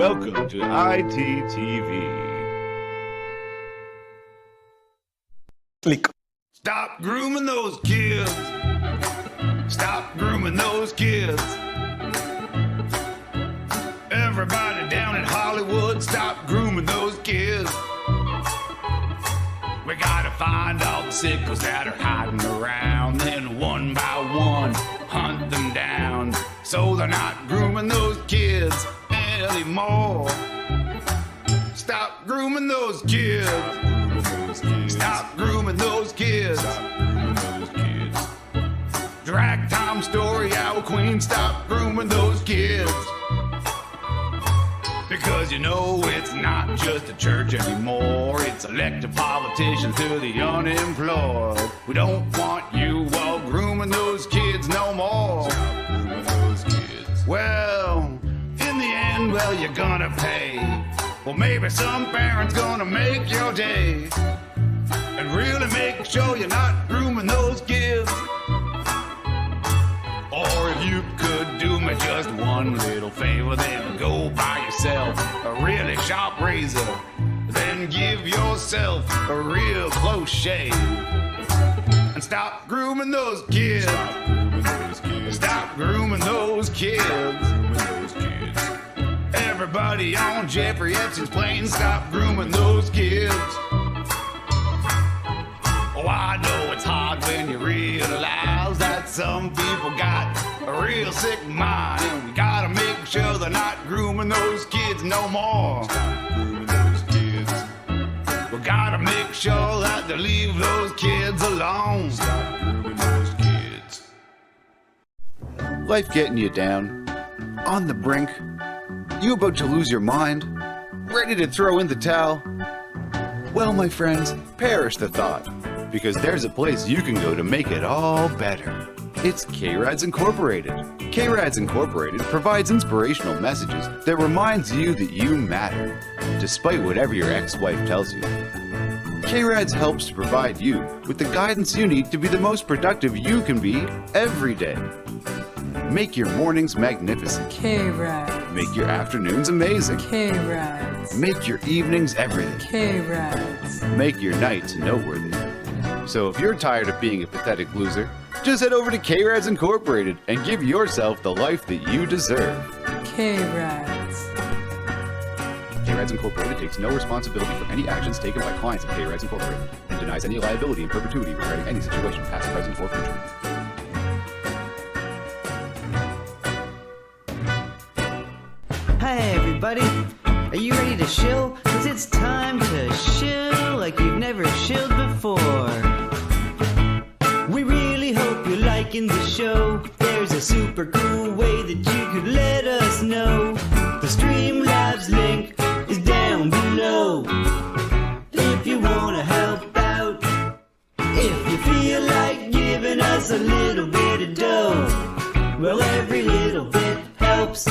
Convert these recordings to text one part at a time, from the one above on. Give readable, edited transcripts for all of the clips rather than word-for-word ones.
Welcome to ITTV. Click. Stop grooming those kids. Stop grooming those kids. Everybody down in Hollywood, stop grooming those kids. We gotta find all the sickos that are hiding around, then one by one hunt them down, so they're not grooming those kids anymore. Stop grooming those kids. Stop grooming those kids. Drag time story owl queen, stop grooming those kids. Because you know it's not just a church anymore, it's elected politicians to the unemployed. We don't want you all grooming those kids no more. Stop grooming those kids. Well, in the end, well, you're gonna pay. Well, maybe some parent's gonna make your day and really make sure you're not grooming those kids. Or if you could do me just one little favor, then go buy yourself a really sharp razor, then give yourself a real close shave, and stop grooming those kids. Stop grooming those kids. Everybody on Jeffrey Epstein's plane, stop grooming those kids. Oh, I know it's hard when you realize that some people got a real sick mind, and we gotta make sure they're not grooming those kids no more. Stop grooming those kids. We gotta make sure that they leave those kids alone. Stop grooming those kids. Life getting you down? On the brink? You about to lose your mind? Ready to throw in the towel? Well, my friends, perish the thought, because there's a place you can go to make it all better. It's K-Rads Incorporated. K-Rads Incorporated provides inspirational messages that reminds you that you matter, despite whatever your ex-wife tells you. K-Rads helps to provide you with the guidance you need to be the most productive you can be every day. Make your mornings magnificent. K-Rads. Make your afternoons amazing. K-Rads. Make your evenings everything. K-Rads. Make your nights noteworthy. So if you're tired of being a pathetic loser, just head over to K-Rads Incorporated and give yourself the life that you deserve. K-Rads. K-Rads Incorporated takes no responsibility for any actions taken by clients of K-Rads Incorporated and denies any liability in perpetuity regarding any situation, past, present, or future. Hi everybody, are you ready to shill? Cause it's time to shill like you've never shilled before. We really hope you're liking the show. There's a super cool way that you could let us know. The Streamlabs link is down below. If you wanna help out, if you feel like giving us a little bit of dough, well, every little bit helps.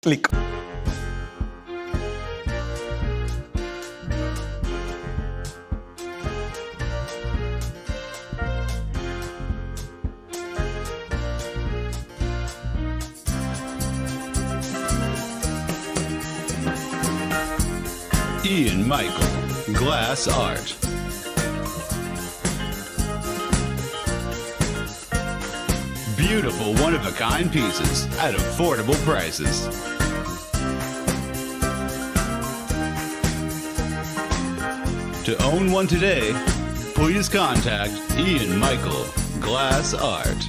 Click. Ian Michael, Glass Art. Beautiful one-of-a-kind pieces at affordable prices. To own one today, please contact Ian Michael, Glass Art.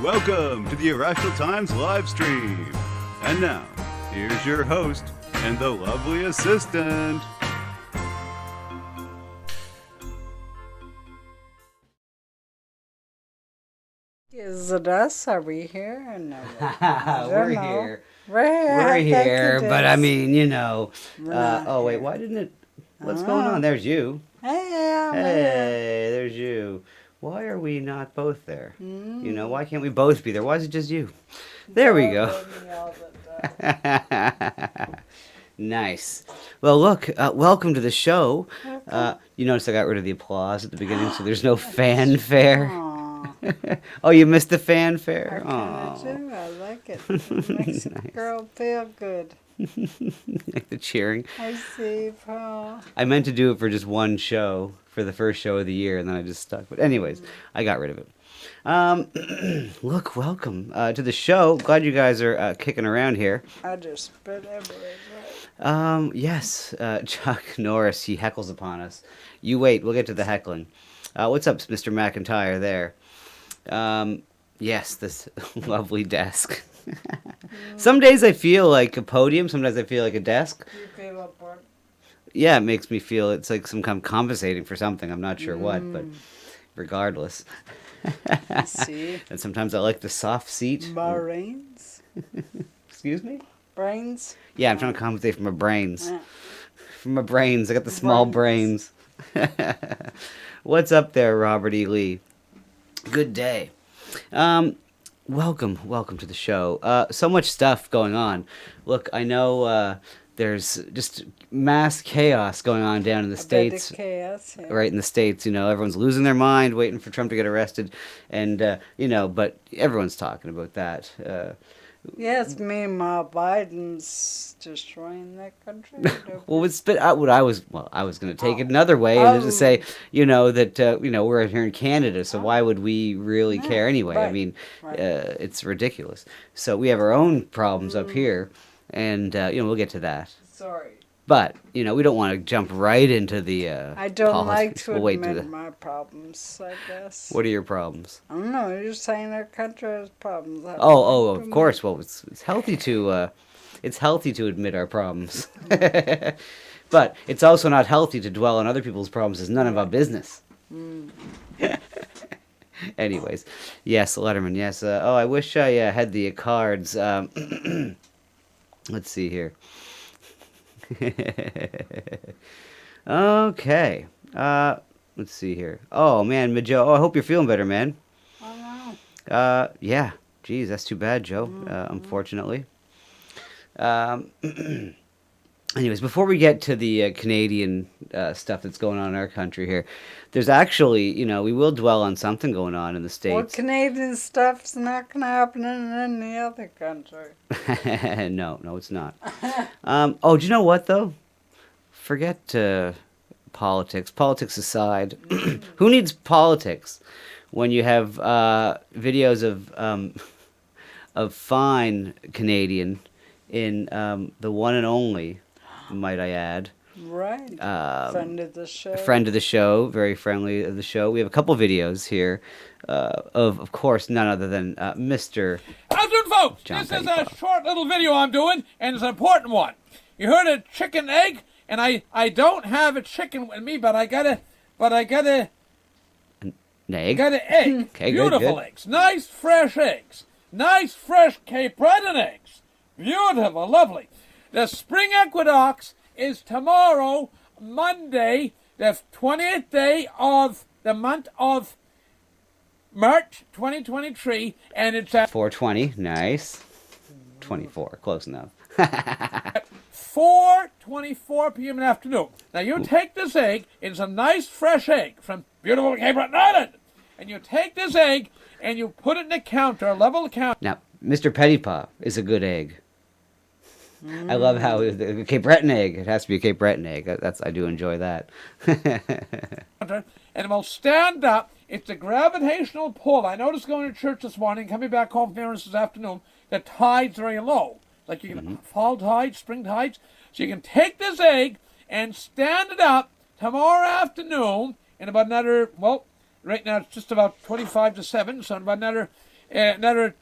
welcome to the Irrational Times live stream. And now, here's your host and the lovely assistant. Is it us? Are we here? Or no? We're here. We're here. We're I think here, it but I is. mean, you know. not Oh wait, here. why didn't it? What's going on? There's you. Hey, I'm here. Hey, there's you. Why are we not both there? You know, why can't we both be there? Why is it just you? There we go. Nice. Well, look, welcome to the show. You notice I got rid of the applause at the beginning, so there's no fanfare. Aw, Oh, you missed the I fanfare? kind of Oh, do. I like it. It makes a Nice. girl feel good. like the cheering. I see, Paul. I meant to do it for just one show, for the first show of the year, and then I just stuck. But anyways, I got rid of it. Look, welcome to the show. Glad you guys are kicking around here. I just spit everywhere. Yes, Chuck Norris, he heckles upon us. You wait, we'll get to the heckling. What's up, Mr. McIntyre there? Yes, this lovely desk. Some days I feel like a podium, sometimes I feel like a desk. You feel up what? Yeah, it makes me feel it's like some kind of compensating for something. I'm not sure what, but regardless. See? And sometimes I like the soft seat. Brains? Excuse me? Brains? Yeah, I'm trying to compensate for my brains. Yeah. For my brains. I got the small brains. What's up there, Robert E. Lee? Good day. Welcome to the show. So much stuff going on. Look, I know there's just mass chaos going on down in the States. Chaos, yeah. Right in the States, you know, everyone's losing their mind, waiting for Trump to get arrested, and you know, but everyone's talking about that. Yes, meanwhile, Biden's destroying that country. Well, it's spit out what I was. Well, I was going to take it another way and just say, you know, that you know, we're here in Canada, so why would we really care anyway? I right, mean, right. it's ridiculous. So we have our own problems up here, and you know, we'll get to that. Sorry. But you know, we don't want to jump right into the. I don't like politics. to We'll wait admit to the. my problems, I guess. What are your problems? I don't know, you're saying our country has problems. I don't Oh, like of to course. Well, it's healthy to admit our problems, but it's also not healthy to dwell on other people's problems. It's none of our business. Anyways, yes, Letterman. Yes. I wish I had the cards. Let's see here. Okay. Let's see here. Oh man, Joe. Oh, I hope you're feeling better, man. Oh, no. Yeah. Geez, that's too bad, Joe. Unfortunately. Anyways, before we get to the Canadian stuff that's going on in our country here, there's actually, you know, we will dwell on something going on in the Well, States. Canadian stuff's not going to happen in any other country. No, it's not. Do you know what, though? Forget politics. Politics aside, who needs politics when you have videos of fine Canadian in the one and only, might I add, Right. Friend of the show. friend of the show, very friendly of the show. We have a couple videos here of course, none other than Mr. Afternoon, folks. John This is Pettypaw. a short little video I'm doing, and it's an important one. You heard a chicken egg, and I don't have a chicken with me, but I got a Egg. egg. Okay, good, Beautiful good. eggs. Nice fresh eggs. Nice fresh Cape Breton eggs. Beautiful, lovely. The spring equinox is tomorrow, Monday, the 20th day of the month of March 2023, and it's at 4:20, nice. 24, close enough. 4:24 p.m. in the afternoon. Now you take this egg, it's a nice fresh egg from beautiful Cape Breton Island, and you take this egg and you put it in the counter, level the counter. Now, Mr. Pettypaw is a good egg. I love how the Cape Breton egg. It has to be a Cape Breton egg. I do enjoy that. And it will stand up. It's a gravitational pull. I noticed going to church this morning, coming back home from errands this afternoon, the tide's very low. Like you can fall tides, spring tides. So you can take this egg and stand it up tomorrow afternoon in about another, well, right now it's just about 25 to 7, so in about another another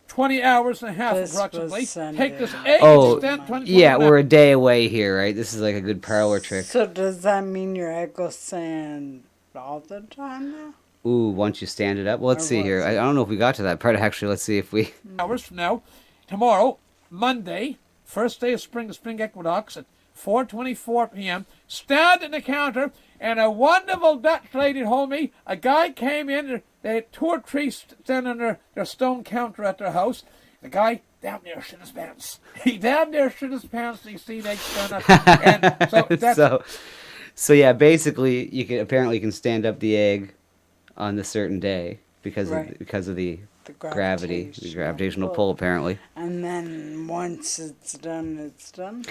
20 hours and a half This was approximately. Sunday. Take this egg Oh, and stand 24 yeah, hours. we're a day away here, right? This is like a good parlor trick. So does that mean your egg will stand all the time now? Ooh, once you stand it up. Well, let's Or see here. was I it? don't know if we got to that part, actually. Let's see if we... Hours from now, tomorrow, Monday, first day of spring equinox at 4:24 p.m. Stand at the counter, and a wonderful Dutch lady told me a guy came in. They had 2 or 3 standing on their stone counter at their house. The guy damn near shit his pants. He damn near shit his pants. And he seen eggs stand up. And so that's So yeah, basically, you can stand up the egg on the certain day because Right. of the The gravity, the gravitational pull. Apparently, And then once it's done, it's done.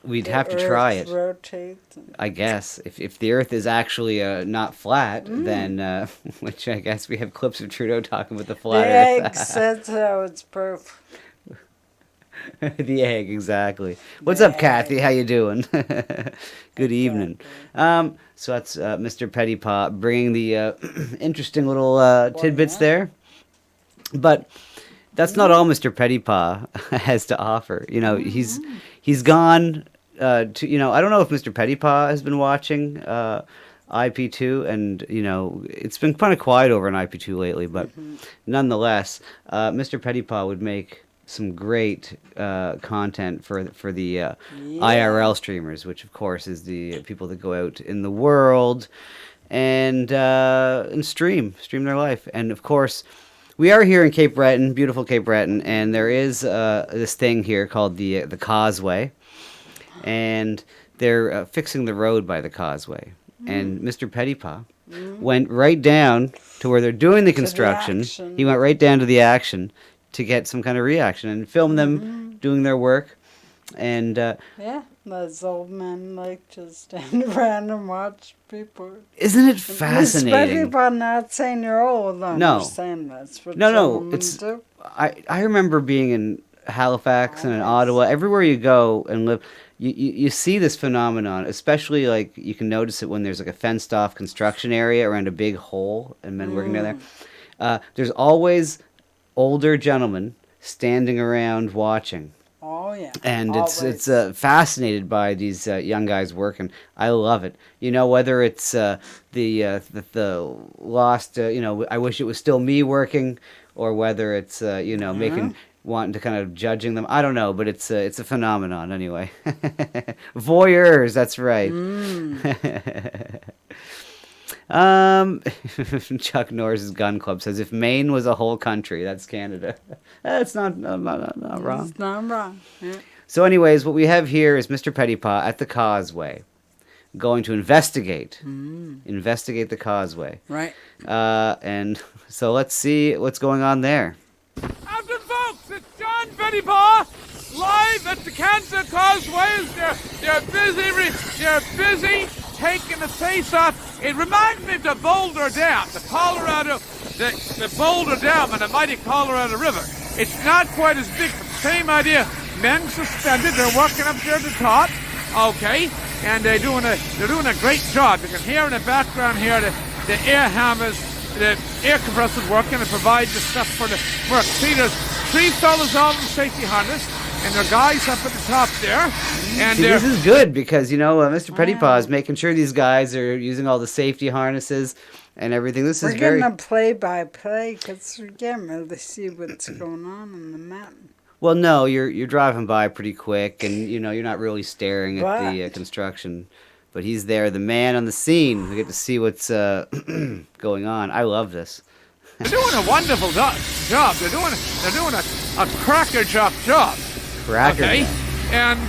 we'd The have to try Earth it. rotates. I guess if the Earth is actually not flat, then which I guess we have clips of Trudeau talking about the The flat egg Earth. says how it's proof. The egg, exactly. What's up, Kathy? How you doing? Good evening. So that's Mr. Pettypaw bringing the interesting little tidbits there. But that's not all Mr. Pettypaw has to offer. You know, he's gone to, you know, I don't know if Mr. Pettypaw has been watching IP2, and, you know, it's been kind of quiet over on IP2 lately, but nonetheless, Mr. Pettypaw would make some great content for the IRL streamers, which of course is the people that go out in the world and stream their life. And of course, we are here in Cape Breton, beautiful Cape Breton, and there is this thing here called the Causeway, and they're fixing the road by the Causeway. And Mr. Pettypaw went right down to where they're doing the construction. action. He went right down to the action to get some kind of reaction and film them doing their work. And Yeah, those old men like to stand around and watch people. isn't it fascinating? Especially by not saying you're old. I'm No. just saying that's what No, gentlemen it's do. I remember being in Halifax and in Ottawa. Everywhere you go and live, you see this phenomenon. Especially like you can notice it when there's like a fenced off construction area around a big hole and men working down there. There's always older gentlemen standing around watching. Oh yeah. And Always. it's fascinated by these young guys working. I love it. You know, whether it's the lost, you know, I wish it was still me working, or whether it's you know, making wanting to kind of judging them. I don't know, but it's a phenomenon anyway. Voyeurs, that's right. Chuck Norris's Gun Club says if Maine was a whole country, that's Canada. That's not wrong. It's not wrong. Yeah. So anyways, what we have here is Mr. Pettypaw at the Causeway, going to investigate the Causeway. Right. And so let's see what's going on there. After folks, it's John Pettypaw live at the Cancer Causeways. They're busy taking the face off. It reminds me of the Boulder Dam, the Boulder Dam and the mighty Colorado River. It's not quite as big, but the same idea. Men suspended, they're working up there at the top, okay, and they're doing a great job. You can hear in the background here the air hammers, the air compressors working to provide the stuff for the work. See, there's 3 fellas all in safety harness, and there are guys up at the top there. And See, this is good because, you know, Mr. Pettypaw is making sure these guys are using all the safety harnesses and everything. This We're is very... getting a play-by-play because we can't really see what's going on in the mountain. Well, no, you're driving by pretty quick, and, you know, you're not really staring at the But- construction. But he's there, the man on the scene. We get to see what's going on. I love this. they're doing a wonderful job. They're doing a crackerjack job. Cracker. Okay, and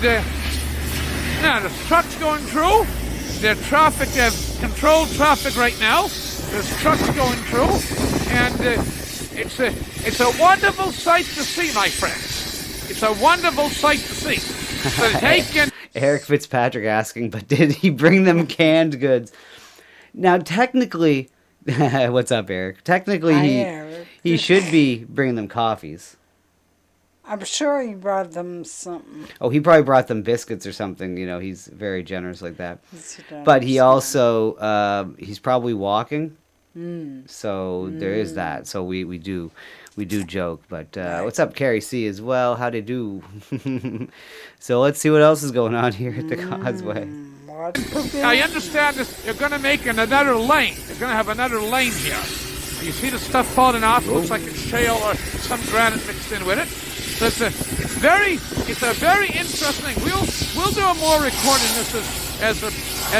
now the truck's going through. The traffic, controlled traffic right now. There's trucks going through, and it's a wonderful sight to see, my friends. It's a wonderful sight to see. So they can. Eric Fitzpatrick asking, but did he bring them canned goods? Now, technically, what's up, Eric? Technically, Hi, Eric. he should be bringing them coffees. I'm sure he brought them something. Oh, he probably brought them biscuits or something. You know, he's very generous like that. Yes, he does. But he also, he's probably walking. So there is that. So we do joke. But what's up, Carrie C as well? How they do? So let's see what else is going on here at the causeway. What? Now, you understand this? You're going to make another lane. You're going to have another lane here. You see the stuff falling off? It looks like it's shale or some granite mixed in with it. So it's a very interesting thing. We'll do a more recording this as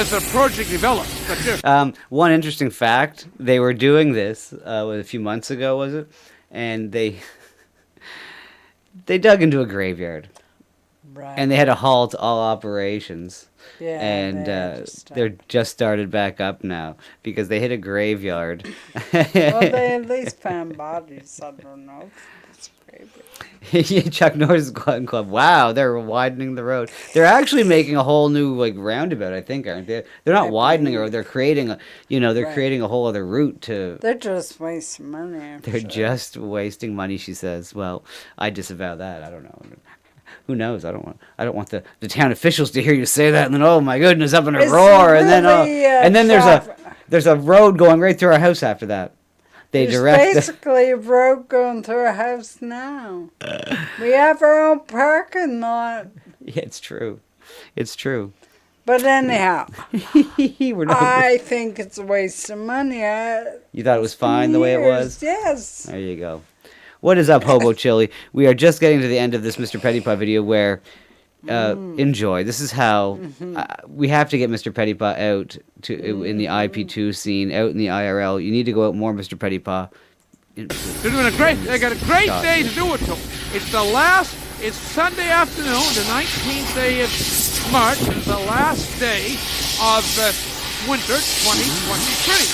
the project develops. But One interesting fact: they were doing this a few months ago, was it? And they dug into a graveyard. Right. And they had to halt all operations. Yeah, And they're just started back up now because they hit a graveyard. Well, they at least found bodies. I don't know. It's crazy. Yeah, Chuck Norris Garden Club. Wow, they're widening the road. They're actually making a whole new roundabout, I think, aren't they? They're not widening it, they're creating creating a whole other route to. They're just wasting money. They're just wasting money, she says. Well, I disavow that. I don't know. Who knows? I don't want the town officials to hear you say that, and then, oh my goodness, up in a It's roar, really, and then there's a road going right through our house after that. They There's direct. basically a road going through our house now. We have our own parking lot. Yeah, it's true. It's true. But anyhow, We're not. I think it's a waste of money. You thought it was fine the way it was? Yes. There you go. What is up, Hobo Chili? We are just getting to the end of this Mr. Pettypaw video where, enjoy. This is how we have to get Mr. Pettypaw out in the IP2 scene, out in the IRL. You need to go out more, Mr. Pettypaw. they're doing they got a great day to do it to. It's Sunday afternoon, the 19th day of March. It's the last day of winter 2023.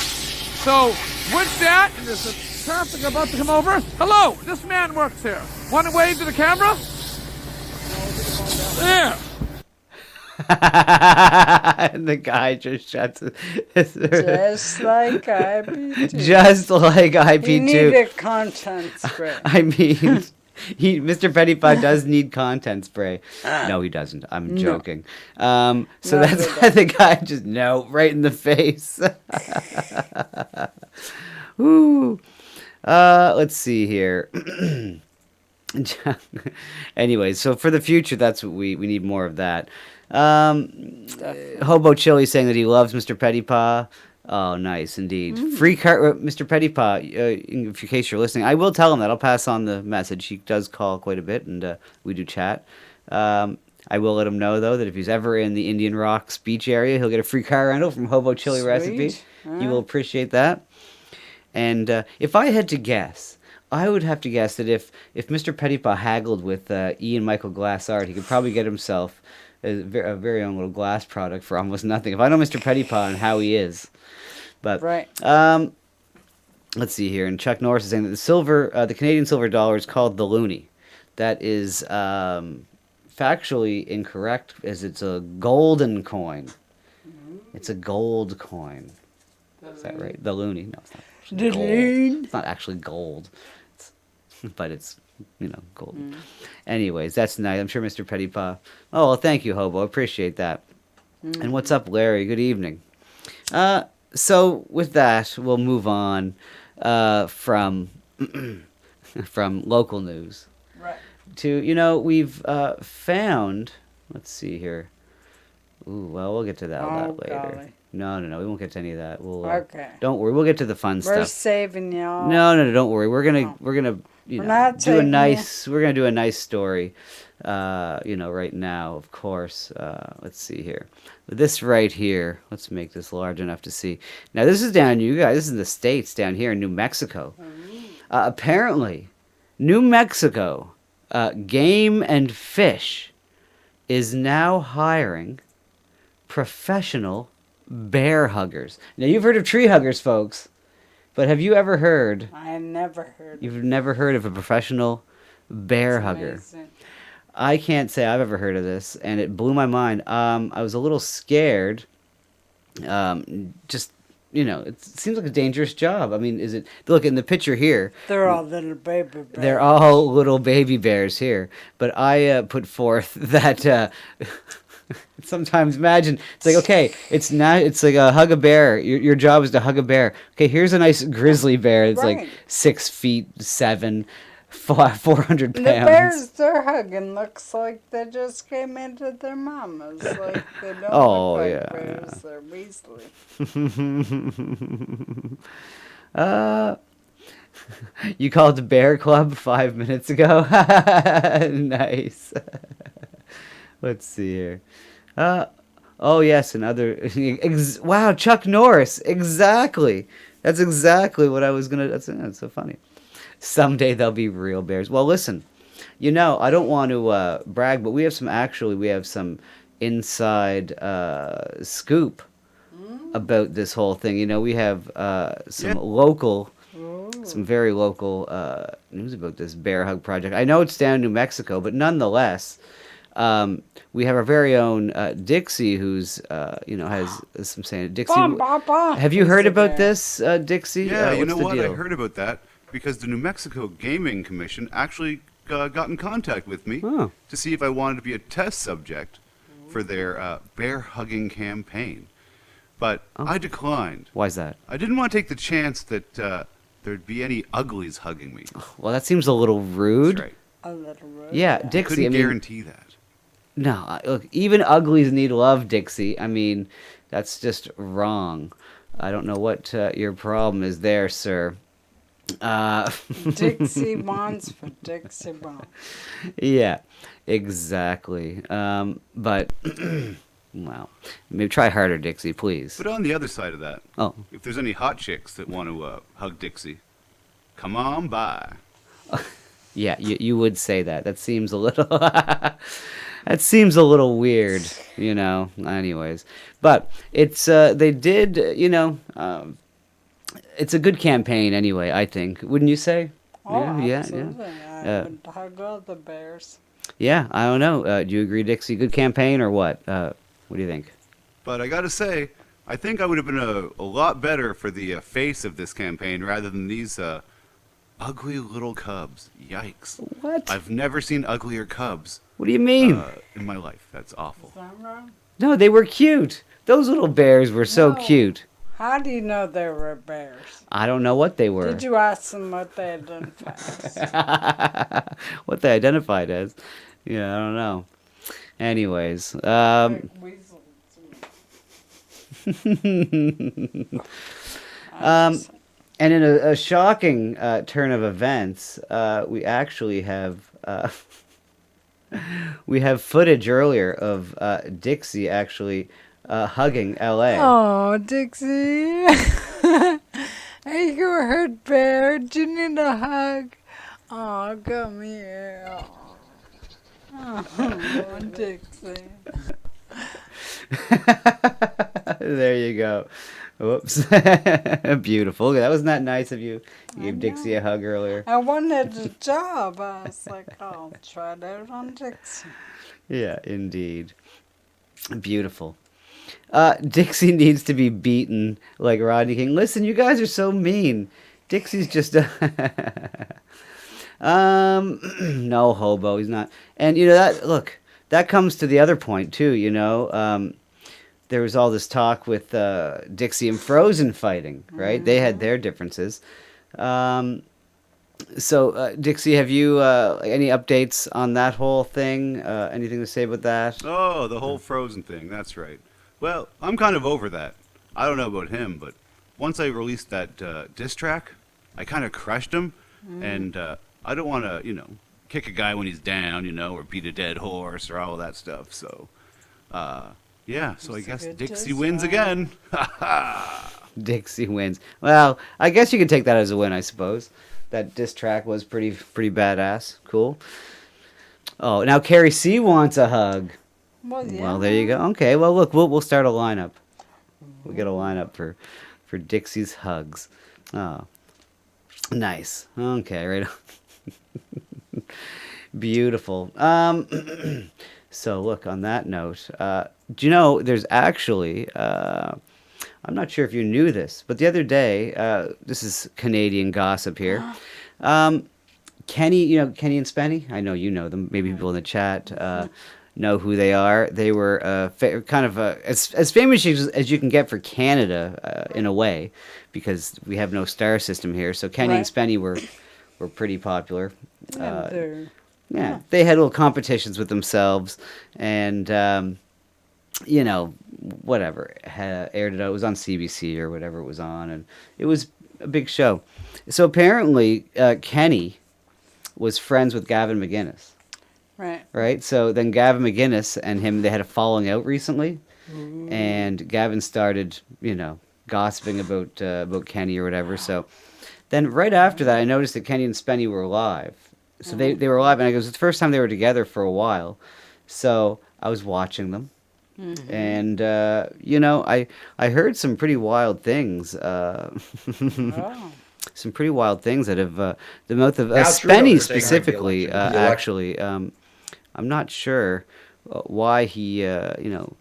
So with that, and there's a traffic about to come over. Hello, this man works here. Want to wave to the camera? There. And the guy just shuts his. Just like IP2. Just like IP2. You need a content script. I mean, Mr. Pettypaw does need content spray. No, he doesn't. I'm joking. So that's why the guy just right in the face. Woo. Let's see here. Anyway, so for the future, that's what we need more of that. Hobo Chili saying that he loves Mr. Pettypaw. Oh, nice indeed. Free cart, Mr. Pettypaw. In case you're listening, I will tell him that. I'll pass on the message. He does call quite a bit, and we do chat. I will let him know though that if he's ever in the Indian Rocks beach area, he'll get a free car rental from Hobo Chili Recipe. He will appreciate that. And if I had to guess, I would have to guess that if Mr. Pettypaw haggled with Ian Michael Glass Art, he could probably get himself a very own little glass product for almost nothing. If I know Mr. Pettypaw and how he is. But Right. Let's see here. And Chuck Norris is saying that the Canadian silver dollar is called the loonie. That is factually incorrect, as it's a golden coin. It's a gold coin. Is that right? The loonie. No, it's not. The Gold. loon. It's not actually gold, but it's gold. Anyways, that's nice. I'm sure Mr. Pettypaw. Oh, well, thank you, Hobo. Appreciate that. And what's up, Larry? Good evening. So with that, we'll move on from from local news Right. to we've found. Let's see here. Ooh, well, we'll get to that later. Golly. No, we won't get to any of that. We'll Okay. Don't worry. We'll get to the fun We're stuff. saving y'all. No, don't worry. We're gonna not do a taking nice. We're gonna do a nice story. Right now, of course. Let's see here. This right here. Let's make this large enough to see. Now, this is down. You guys. This is in the States down here in New Mexico. Apparently, New Mexico, Game and Fish, is now hiring professional bear huggers. Now, you've heard of tree huggers, folks, but have you ever heard? I never heard. You've never heard of a professional bear hugger? Amazing. I can't say I've ever heard of this, and it blew my mind. I was a little scared. It seems like a dangerous job. I mean, is it? Look in the picture here. They're all little baby bears. They're all little baby bears here. But I put forth that Sometimes imagine it's like, okay, it's not, it's like a hug a bear. Your job is to hug a bear. Okay, here's a nice grizzly bear. It's like Right. 6'7", 400 The pounds. bears they're hugging looks like they just came into their mama's. Like they don't Oh, look like yeah, bears. They're Weasley. You called the Bear Club 5 minutes ago. Nice. Let's see here. Oh yes, another. Wow, Chuck Norris. Exactly. That's exactly what I was gonna. That's so funny. Someday they'll be real bears. Well, listen. You know, I don't want to brag, but we have some inside scoop about this whole thing. You know, we have some very local news about this bear hug project. I know it's down in New Mexico, but nonetheless, we have our very own Dixie, who's has some saying. Dixie, have you heard about this, Dixie? Yeah, you What's know the what? deal? I heard about that because the New Mexico Gaming Commission actually got in contact with me Oh. to see if I wanted to be a test subject for their bear hugging campaign. But I declined. Why's that? I didn't want to take the chance that there'd be any uglies hugging me. Well, that seems a little rude. That's right. A little rude. Yeah, I Dixie. couldn't I mean, guarantee that. no, look, even uglies need love, Dixie. I mean, that's just wrong. I don't know what your problem is there, sir. Dixie wants for Dixie wants. Yeah, exactly. But, well, maybe try harder, Dixie, please. But on the other side of that, Oh, if there's any hot chicks that want to hug Dixie, come on by. yeah, you would say that. That seems a little, that seems a little weird, you know. Anyways, but it's they did, it's a good campaign anyway. I think, wouldn't you say? Oh, yeah. absolutely. I would hug all the bears. Yeah, I don't know. Do you agree, Dixie? Good campaign or what? What do you think? But I gotta say, I think I would have been a lot better for the face of this campaign rather than these ugly little cubs. Yikes. What? I've never seen uglier cubs What do you mean? in my life. That's awful. Is that wrong? No, they were cute. Those little bears were so No. cute. How do you know they were bears? I don't know what they were. Did you ask them what they identified as? What they identified as. Yeah, I don't know. Anyways, Like weasels. and in a shocking turn of events, we actually have we have footage earlier of Dixie actually hugging L.A. Oh, Dixie. Are you a hurt bear? Do you need a hug? Oh, come here. Oh, Dixie. There you go. Whoops. Beautiful. That was not nice of you. You gave Dixie a hug earlier. I wanted a job. I was like, I'll try it out on Dixie. Yeah, indeed. Beautiful. Dixie needs to be beaten like Rodney King. Listen, you guys are so mean. Dixie's just no hobo. He's not. And you know that. Look, that comes to the other point too. You know, there was all this talk with Dixie and Frozen fighting. Right? They had their differences. So, Dixie, have you any updates on that whole thing? Anything to say about that? Oh, the whole Frozen thing. That's right. Well, I'm kind of over that. I don't know about him, but once I released that diss track, I kind of crushed him, and I don't want to, kick a guy when he's down, or beat a dead horse or all of that stuff. So, yeah. So I It's a guess good Dixie diss wins track. again. Dixie wins. Well, I guess you can take that as a win, I suppose. That diss track was pretty badass. Cool. Oh, now Carrie C wants a hug. Well, yeah. Well, there you go. Okay. Well, look, we'll start a lineup. We'll get a lineup for Dixie's hugs. Oh, nice. Okay, right. Beautiful. So look, on that note, do you know there's actually I'm not sure if you knew this, but the other day, this is Canadian gossip here. Kenny, Kenny and Spenny, I know you know them, maybe people in the chat. know who they are. They were kind of as famous as you can get for Canada in a way, because we have no star system here. So Kenny and Right. Spenny were pretty popular. And they're- Yeah, they had little competitions with themselves, and you know, whatever, aired it out. It was on CBC or whatever it was on, and it was a big show. So apparently, Kenny was friends with Gavin McGinnis, right. right? So then Gavin McGinnis and him, they had a falling out recently, and Gavin started, you know, gossiping about Kenny or whatever. So then right after that, I noticed that Kenny and Spenny were alive. So they were alive, and it was the first time they were together for a while. So I was watching them. And you know, I heard some pretty wild things. Oh. Some pretty wild things that have the mouth of Now, Trudeau, Spenny they're saying specifically. the election. Actually, I'm not sure why he. You know,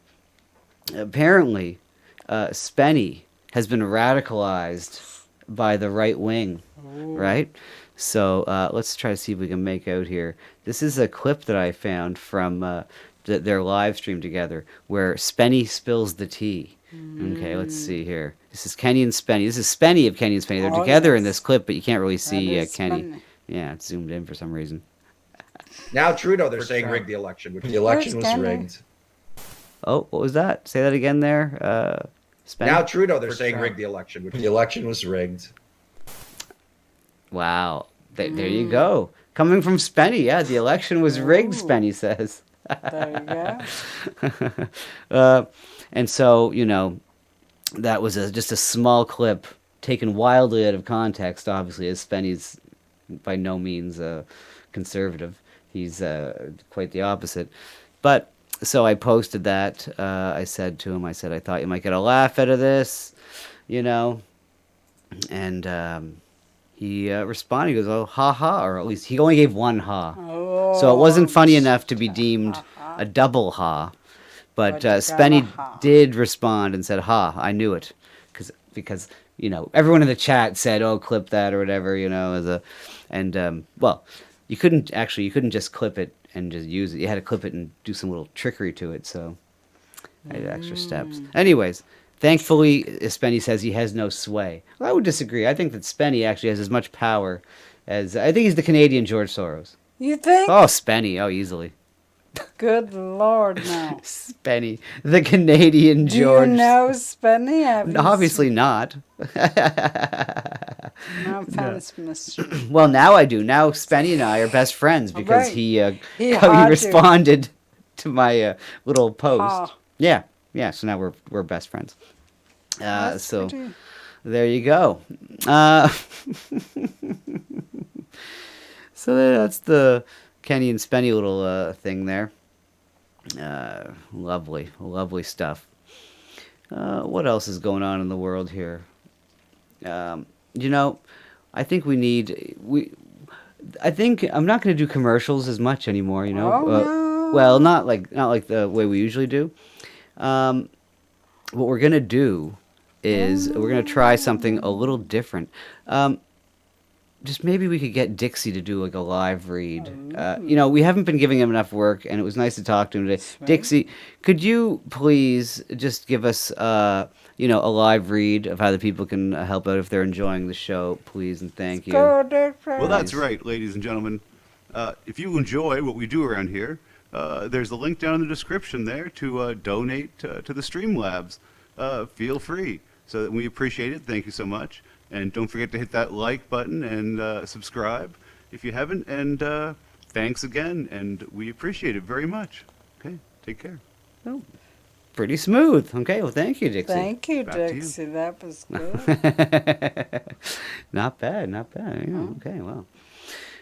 apparently, Spenny has been radicalized by the right wing, right? So let's try to see if we can make out here. This is a clip that I found from their live stream together where Spenny spills the tea. Okay, let's see here. This is Kenny and Spenny. This is Spenny of Kenny and Spenny. They're Oh, together in yes. this clip, but you can't really see is Kenny. Spenny. Yeah, it's zoomed in for some reason. Now Trudeau, they're saying rigged the election, which the election was Kenny? rigged. Oh, what was that? Say that again there. Spenny? Now Trudeau, they're saying rigged the election, which the election was rigged. Wow. There you go. Coming from Spenny, yeah, the election was rigged, Spenny says. There you go. And so, you know, that was just a small clip taken wildly out of context, obviously, as Spenny's by no means conservative. He's quite the opposite. But so I posted that. I said to him, I thought you might get a laugh out of this, you know. And he responded. He goes, oh, ha ha, or at least he only gave one ha. Oh, So it wasn't funny enough to be deemed a double ha. But But you got a Spenny ha. did respond and said, ha, I knew it. Because, you know, everyone in the chat said, oh, clip that or whatever, you know, well, you couldn't just clip it and just use it. You had to clip it and do some little trickery to it, so I did extra steps. Anyways, thankfully, Spenny says he has no sway. Well, I would disagree. I think that Spenny actually has as much power as, I think he's the Canadian George Soros. You think? Oh, Spenny, oh, easily. Good Lord, no. Spenny, the Canadian George. Do you know Spenny? Have you Obviously not. seen- No offense, Mr. Well, now I do. Now Spenny and I are best friends because Right. he He had you. responded to my little post. Ah. Yeah. So now we're best friends. That's So pretty- there you go. So that's the Kenny and Spenny little thing there. Lovely stuff. What else is going on in the world here? You know, I think I think I'm not going to do commercials as much anymore. You know, Oh, no. well, not like the way we usually do. What we're going to do is we're going to try something a little different. Just maybe we could get Dixie to do like a live read. You know, we haven't been giving him enough work, and it was nice to talk to him today. Dixie, could you please just give us, you know, a live read of how the people can help out if they're enjoying the show, please, and thank you. Go, Dixie. Well, that's right, ladies and gentlemen. If you enjoy what we do around here, there's a link down in the description there to donate to the Streamlabs. Feel free. So that we appreciate it. Thank you so much. And don't forget to hit that like button and subscribe if you haven't. And thanks again. And we appreciate it very much. Okay, take care. Pretty smooth. Okay, well, thank you, Dixie. Thank you, Back to you. Dixie. That was good. Not bad. Yeah, okay, well.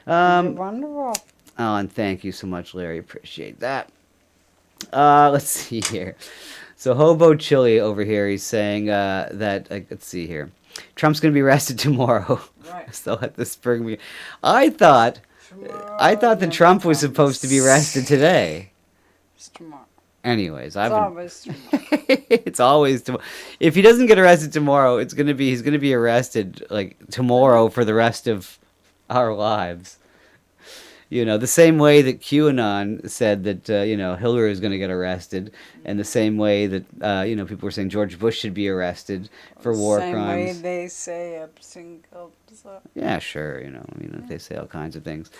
You're wonderful. Oh, and thank you so much, Larry. Appreciate that. Let's see here. So Hobo Chili over here, he's saying that, let's see here. Trump's going to be arrested tomorrow. Right. So at the spring meeting. I thought that Trump was supposed to be arrested today. It's tomorrow. Anyways, It's always tomorrow. it's always tomorrow. If he doesn't get arrested tomorrow, he's going to be arrested like tomorrow for the rest of our lives. You know, the same way that QAnon said that, Hillary is going to get arrested, and the same way that, people were saying George Bush should be arrested for war Same crimes. way they say Epstein comes up. Yeah, sure, they say all kinds of things.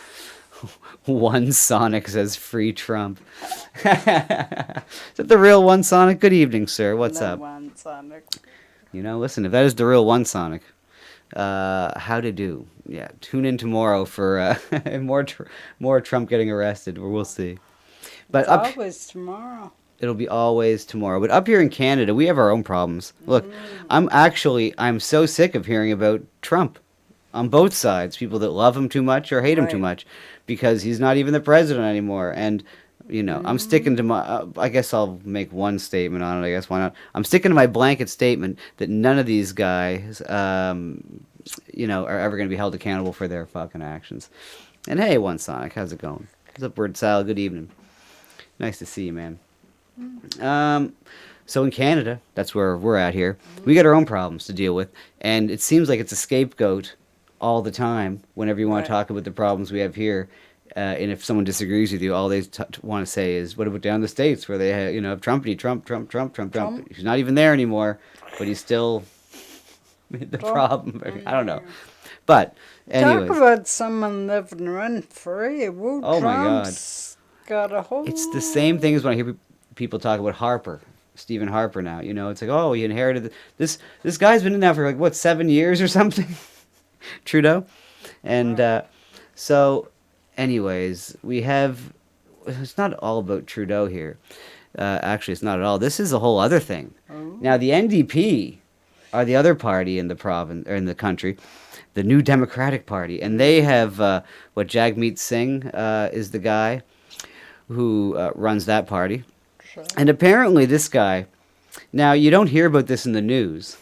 One Sonic says free Trump. Is that the real One Sonic? Good evening, sir. What's No up? One Sonic. Listen, if that is the real One Sonic, how to do? Yeah, tune in tomorrow for more Trump getting arrested, or we'll see. But It's up, always tomorrow. it'll be always tomorrow. But up here in Canada, we have our own problems. Look, I'm so sick of hearing about Trump on both sides. People that love him too much or hate him too Right. much, because he's not even the president anymore. And I'm sticking to my. I guess I'll make one statement on it. I guess why not? I'm sticking to my blanket statement that none of these guys, are ever going to be held accountable for their fucking actions. And hey, One Sonic, how's it going? What's up, Word Salad? Good evening. Nice to see you, man. So in Canada, that's where we're at here. We got our own problems to deal with, and it seems like it's a scapegoat all the time whenever you want to Right. talk about the problems we have here. And if someone disagrees with you, all they want to say is, "What about down the States where they have Trump? He's not even there anymore, but he's still the problem." I don't know, but anyways, Talk about someone living rent free. Woo, Oh my God. Trump's got a whole. it's the same thing as when I hear people talk about Stephen Harper now. It's like, oh, he inherited this guy's been in there for 7 years or something. Trudeau, and so. Anyways, it's not all about Trudeau here. Actually, it's not at all. This is a whole other thing. Now, the NDP are the other party in the province, or in the country, the New Democratic Party. And they have, Jagmeet Singh is the guy who runs that party. Sure. And apparently this guy, now you don't hear about this in the news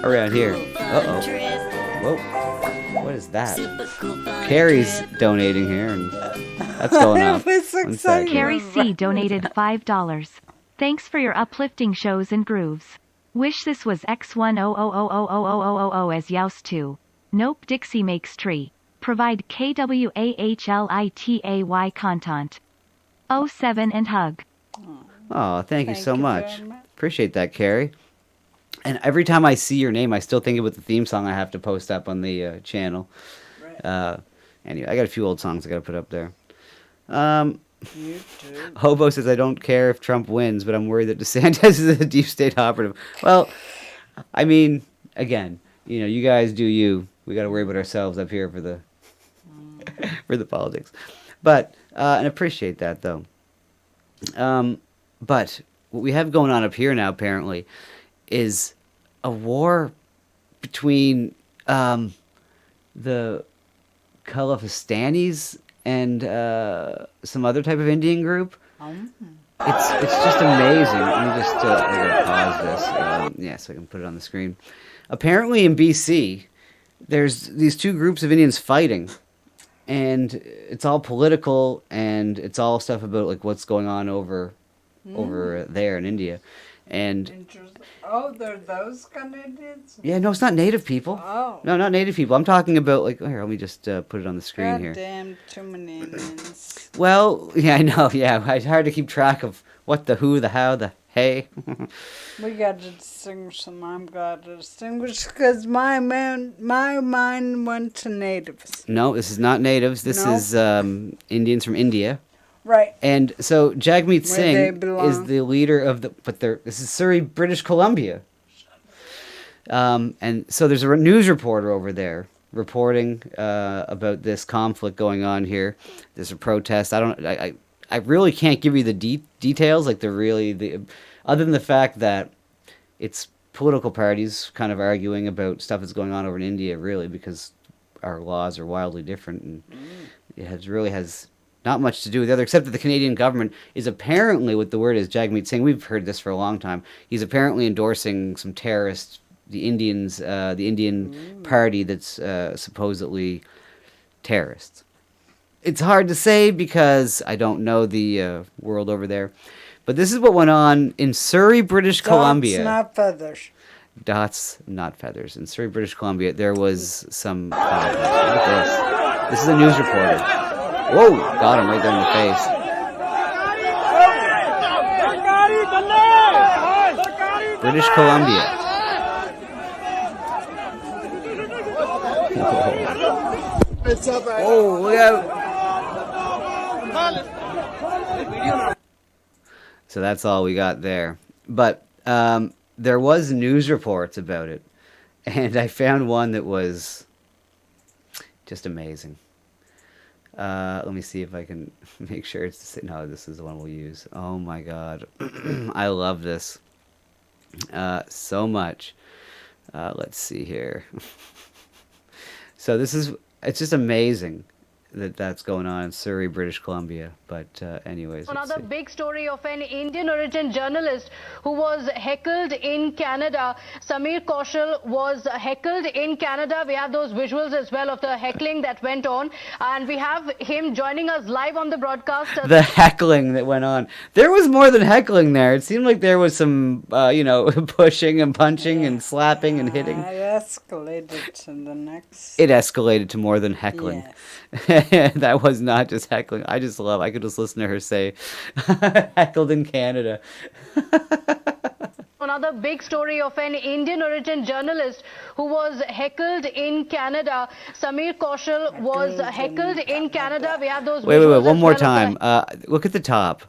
around here. Uh-oh. Whoa. What is that? Carrie's donating here, and that's going up. It was One sec. exciting. Carrie C. donated $5. Thanks for your uplifting shows and grooves. Wish this was X10000000 as Youst 2. Nope, Dixie makes tree. Provide KWAHLITAY content. 07 and hug. Oh, thank you so you much. very much. Appreciate that, Carrie. And every time I see your name, I still think about the theme song I have to post up on the channel. Right. Anyway, I got a few old songs I got to put up there. You too. Hobo says, I don't care if Trump wins, but I'm worried that DeSantis is a deep state operative. Well, I mean, again, you guys do you. We got to worry about ourselves up here for the for the politics. But, and appreciate that, though. But what we have going on up here now, apparently, is a war between the Khalistanis and some other type of Indian group. It's just amazing. Let me just I'm gonna pause this, so I can put it on the screen. Apparently, in BC, there's these two groups of Indians fighting, and it's all political, and it's all stuff about what's going on over there in India, and. Interesting. Oh, they're those Canadians? Yeah, no, it's not native people. Oh. No, not native people. I'm talking about here. Let me just put it on the screen God here. damn, too many Indians. Well, yeah, I know. Yeah, it's hard to keep track of what, the who, the how, the hey. We got to distinguish them. I've got to distinguish because my mind went to natives. No, this is not natives. This No. is Indians from India. Right. And so Jagmeet they Singh belong. is the leader of this is Surrey, British Columbia. And so there's a news reporter over there reporting about this conflict going on here. There's a protest. I really can't give you the details, other than the fact that it's political parties kind of arguing about stuff that's going on over in India, really, because our laws are wildly different, and it really has not much to do with the other, except that the Canadian government is apparently, what the word is, Jagmeet Singh, we've heard this for a long time, he's apparently endorsing some terrorists, the Indian party that's supposedly terrorists. It's hard to say because I don't know the world over there, but this is what went on in Surrey, British Columbia. Dots, not feathers. Dots, not feathers. In Surrey, British Columbia, there was some... look at this. This is a news reporter. Whoa, got him right there in the face. British Columbia. Oh, look out. So that's all we got there. But there was news reports about it. And I found one that was just amazing. Let me see if I can make sure it's the same. No, this is the one we'll use. Oh my god. I love this so much. Let's see here. So it's just amazing that that's going on in Surrey, British Columbia. But anyways, Another big story of an Indian origin journalist who was heckled in Canada. Samir Kaushal was heckled in Canada. We have those visuals as well of the heckling that went on. And we have him joining us live on the broadcast. The heckling that went on. There was more than heckling there. It seemed like there was some, pushing and punching and slapping and hitting. It escalated to the next. It escalated to more than heckling. Yes. That was not just heckling. I could just listen to her say, heckled in Canada. Another big story of an Indian origin journalist who was heckled in Canada. Samir Kaushal was heckled in Canada. We have those Wait, visuals one as more well of time. the- Look at the top.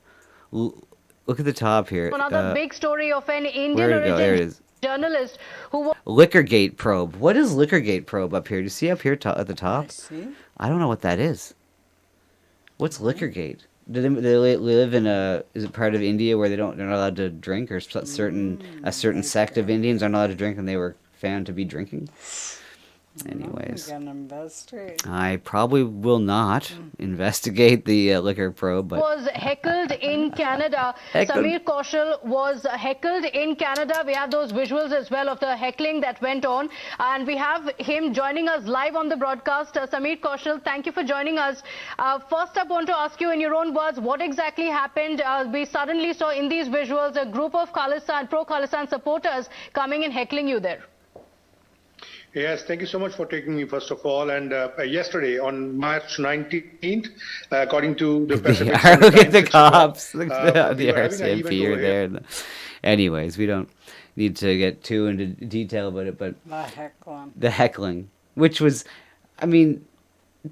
Look at the top here. Another big story of an Indian where'd it go? There it origin is. journalist who was Liquorgate probe. What is Liquorgate probe up here? Do you see up here at the top? I see. I don't know what that is. What's Liquorgate? Do they live in is it part of India where they're not allowed to drink, or a certain sect of Indians aren't allowed to drink and they were found to be drinking? Anyways, We're gonna investigate. I probably will not investigate the liquor probe, but was heckled in Canada. Heckled. Samir Kaushal was heckled in Canada. We have those visuals as well of the heckling that went on. And we have him joining us live on the broadcast. Samir Kaushal, thank you for joining us. First up, I want to ask you in your own words, what exactly happened? We suddenly saw in these visuals a group of Khalistan, pro-Khalistan supporters coming and heckling you there. Yes, thank you so much for taking me, first of all. And yesterday, on March 19th, according to the Pacific Standard look at Times, the cops. Look we at the were having an RCMP event are over there. here. Anyways, we don't need to get too into detail about it, but The heckling. the heckling, which was, I mean,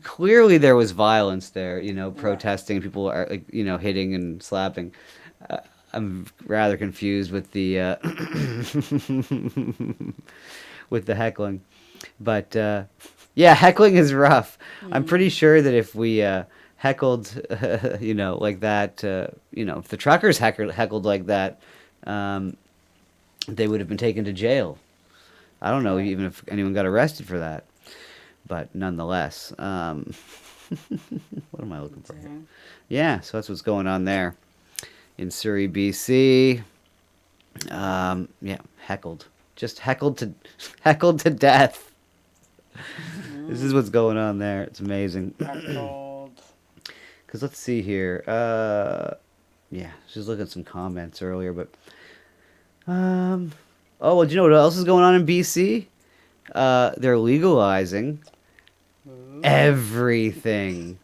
clearly there was violence there, protesting, people are hitting and slapping. I'm rather confused with the with the heckling, but yeah, heckling is rough. I'm pretty sure that if we heckled, like that, if the truckers heckled like that, they would have been taken to jail. I don't know even if anyone got arrested for that, but nonetheless, what am I looking for here? Yeah, so that's what's going on there in Surrey, BC. Yeah, heckled, just heckled to death. This is what's going on there. It's amazing. Heckled. Because let's see here. Yeah, just looking at some comments earlier, but oh, well, do you know what else is going on in BC? They're legalizing everything.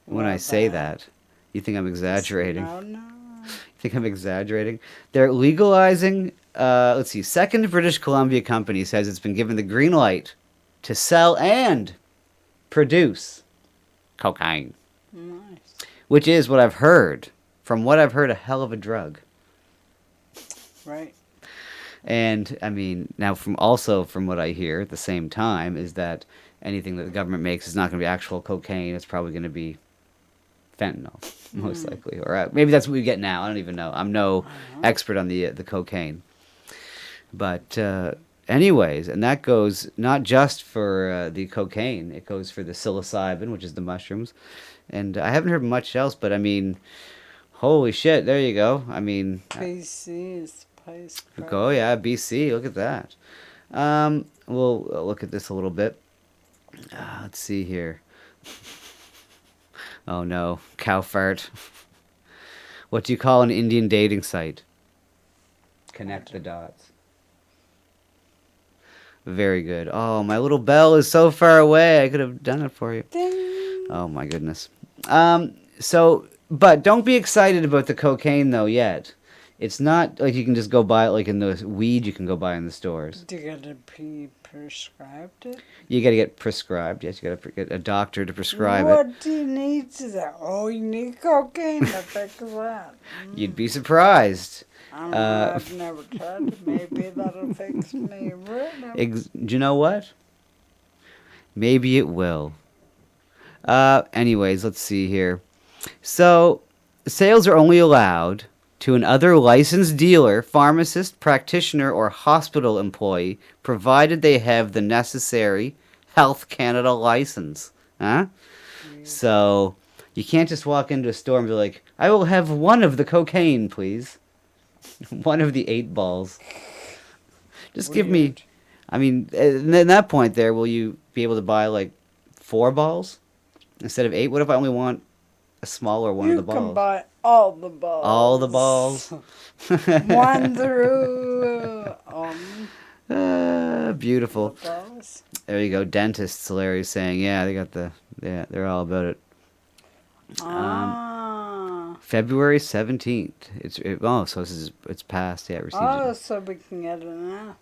When I say that, you think I'm exaggerating? No, no. You think I'm exaggerating? They're legalizing. Let's see. Second British Columbia company says it's been given the green light to sell and produce cocaine, Nice. which is what I've heard. From what I've heard, a hell of a drug. Right. And I mean, now from what I hear at the same time is that anything that the government makes is not going to be actual cocaine. It's probably going to be fentanyl, most likely, or maybe that's what we get now. I don't even know. I'm no expert on the cocaine, but anyways, and that goes not just for the cocaine. It goes for the psilocybin, which is the mushrooms, and I haven't heard much else. But I mean, holy shit! There you go. I mean, BC is place. oh yeah, BC. Look at that. We'll look at this a little bit. Let's see here. Oh no, cow fart. What do you call an Indian dating site? Connect the dots. Very good. Oh, my little bell is so far away. I could have done it for you. Ding. Oh my goodness. But don't be excited about the cocaine though yet. It's not like you can just go buy it like in the weed you can go buy in the stores. Do you gotta be prescribed it? You got to get prescribed. Yes, you got to get a doctor to prescribe it. What do you need to that? Oh, you need cocaine to fix that. You'd be surprised. I don't know, I've never tried it. Maybe that'll fix me right now. Do you know what? Maybe it will. Anyways, let's see here. So, sales are only allowed to an other licensed dealer, pharmacist, practitioner, or hospital employee, provided they have the necessary Health Canada license. Huh? So, you can't just walk into a store and be like, I will have one of the cocaine, please. One of the 8 balls. Just give me... I mean, in that point there, will you be able to buy, like, 4 balls instead of 8? What if I only want a smaller one of the balls? You can buy all the balls. All the balls. 1 through... Beautiful. the balls. There you go. Dentists, Larry's saying, yeah, they got the... Yeah, they're all about it. February 17th. So it's past. Yeah, received it. So we can get it now.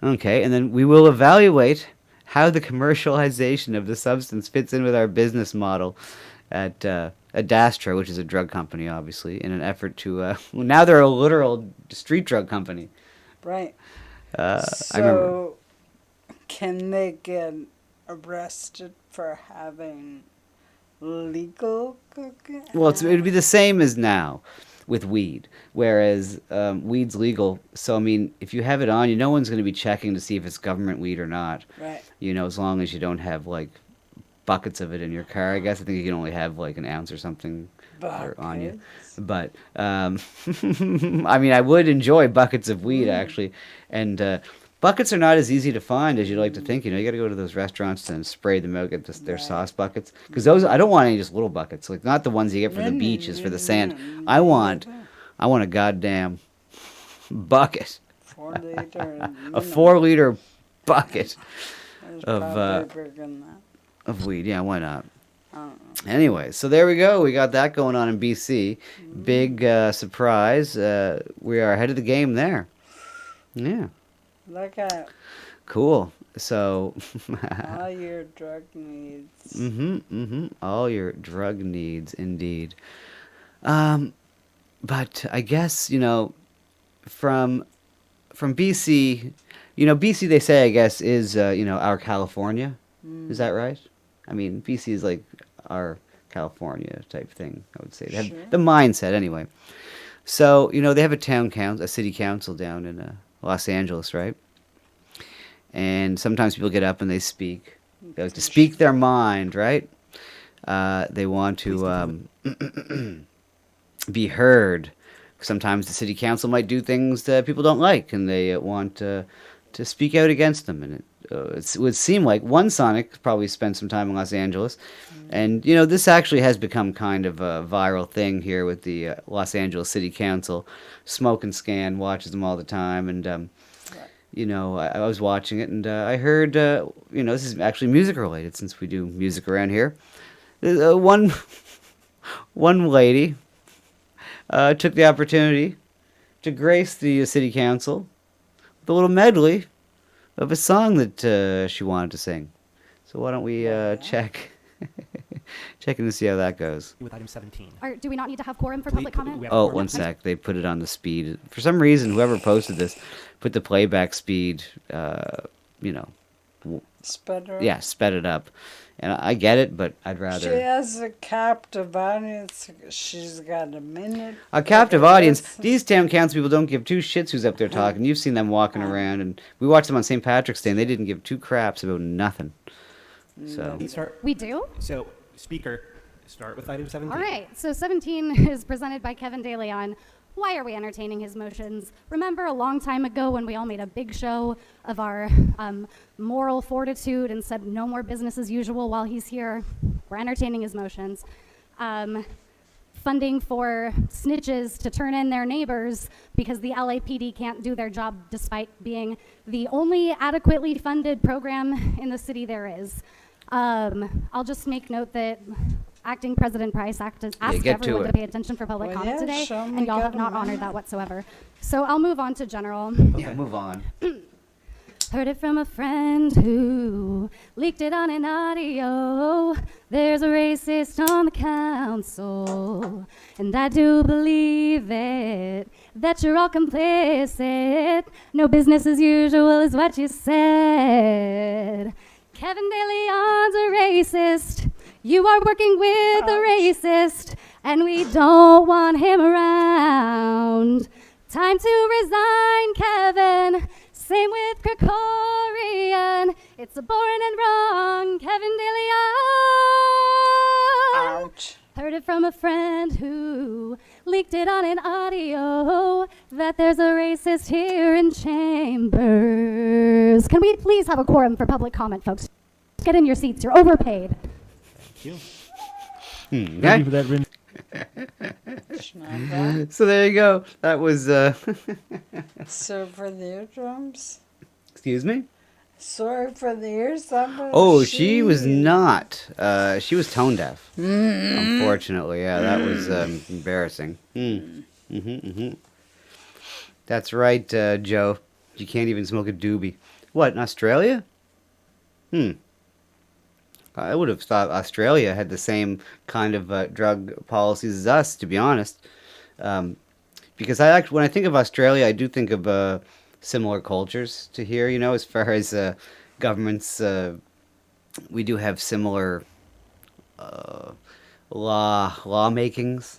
Okay, and then we will evaluate how the commercialization of the substance fits in with our business model at Adastra, which is a drug company, obviously, in an effort to... well, now they're a literal street drug company. Right. I remember. Can they get arrested for having legal cocaine? Well, it would be the same as now with weed, whereas weed's legal. So, I mean, if you have it on you, no one's going to be checking to see if it's government weed or not. Right. You know, as long as you don't have, like, buckets of it in your car. I guess I think you can only have, like, an ounce or something on you. But, I mean, I would enjoy buckets of weed, actually. And buckets are not as easy to find as you'd like to think. You know, you got to go to those restaurants and spray them out, get their sauce buckets. Because those, I don't want any just little buckets. Like, not the ones you get for the beaches, for the sand. I want a goddamn bucket. 4 liter. A 4-liter bucket There's of probably bigger than that. of weed. Yeah, why not? I don't know. Anyway, so there we go. We got that going on in BC. Big surprise. We are ahead of the game there. Yeah. Look at Cool. So. all your drug needs. All your drug needs, indeed. But I guess, you know, from BC, you know, BC, they say, I guess, is, you know, our California. Is that right? I mean, BC is like our California type thing, I would say. They have the mindset, anyway. So, you know, they have a city council down in Los Angeles, right? And sometimes people get up and they speak. They like to speak their mind, right? They want to be heard. Sometimes the city council might do things that people don't like, and they want to speak out against them. And it would seem like one Sonic probably spent some time in Los Angeles. And, you know, this actually has become kind of a viral thing here with the Los Angeles City Council. Smoke and Scan watches them all the time. And, you know, I was watching it, and I heard, you know, this is actually music related since we do music around here. One lady took the opportunity to grace the city council with a little medley of a song that she wanted to sing. So why don't we check in to see how that goes. With item 17. Do we not need to have quorum for public comment? Oh, one sec. They put it on the speed. For some reason, whoever posted this put the playback speed, you know. Sped her. Yeah, sped it up. And I get it, but I'd rather... She has a captive audience. She's got a minute. A captive audience. These town council people don't give 2 shits who's up there talking. You've seen them walking around, and we watched them on St. Patrick's Day, and they didn't give 2 craps about nothing. So We do? So, speaker, start with item 17. All right. So 17 is presented by Kevin De Leon. Why are we entertaining his motions? Remember a long time ago when we all made a big show of our moral fortitude and said no more business as usual while he's here? We're entertaining his motions. Funding for snitches to turn in their neighbors because the LAPD can't do their job despite being the only adequately funded program in the city there is. I'll just make note that Acting President Price asked get to everyone it. to pay attention for public Well, comment yeah, today, show me and y'all have good not man. honored that whatsoever. So I'll move on to general. Yeah, move on. Heard it from a friend who leaked it on an audio. There's a racist on the council, and I do believe it, that you're all complicit. No business as usual is what you said. Kevin De Leon's a racist. You are working with a racist, and we don't want him around. Time to resign, Kevin. Same with Krikorian. It's a boring and wrong, Kevin De Leon. Ouch. Heard it from a friend who leaked it on an audio that there's a racist here in Chambers. Can we please have a quorum for public comment, folks? Get in your seats. You're overpaid. Okay. For that rin- It's not bad. So there you go. That was. So for the eardrums. Excuse me. Sorry for the ears. That was Oh, she was not. She was tone deaf. Unfortunately, yeah, that was embarrassing. That's right, Joe. You can't even smoke a doobie. What, in Australia? I would have thought Australia had the same kind of drug policies as us, to be honest. Because when I think of Australia, I do think of similar cultures to here. You know, as far as governments, we do have similar lawmakings,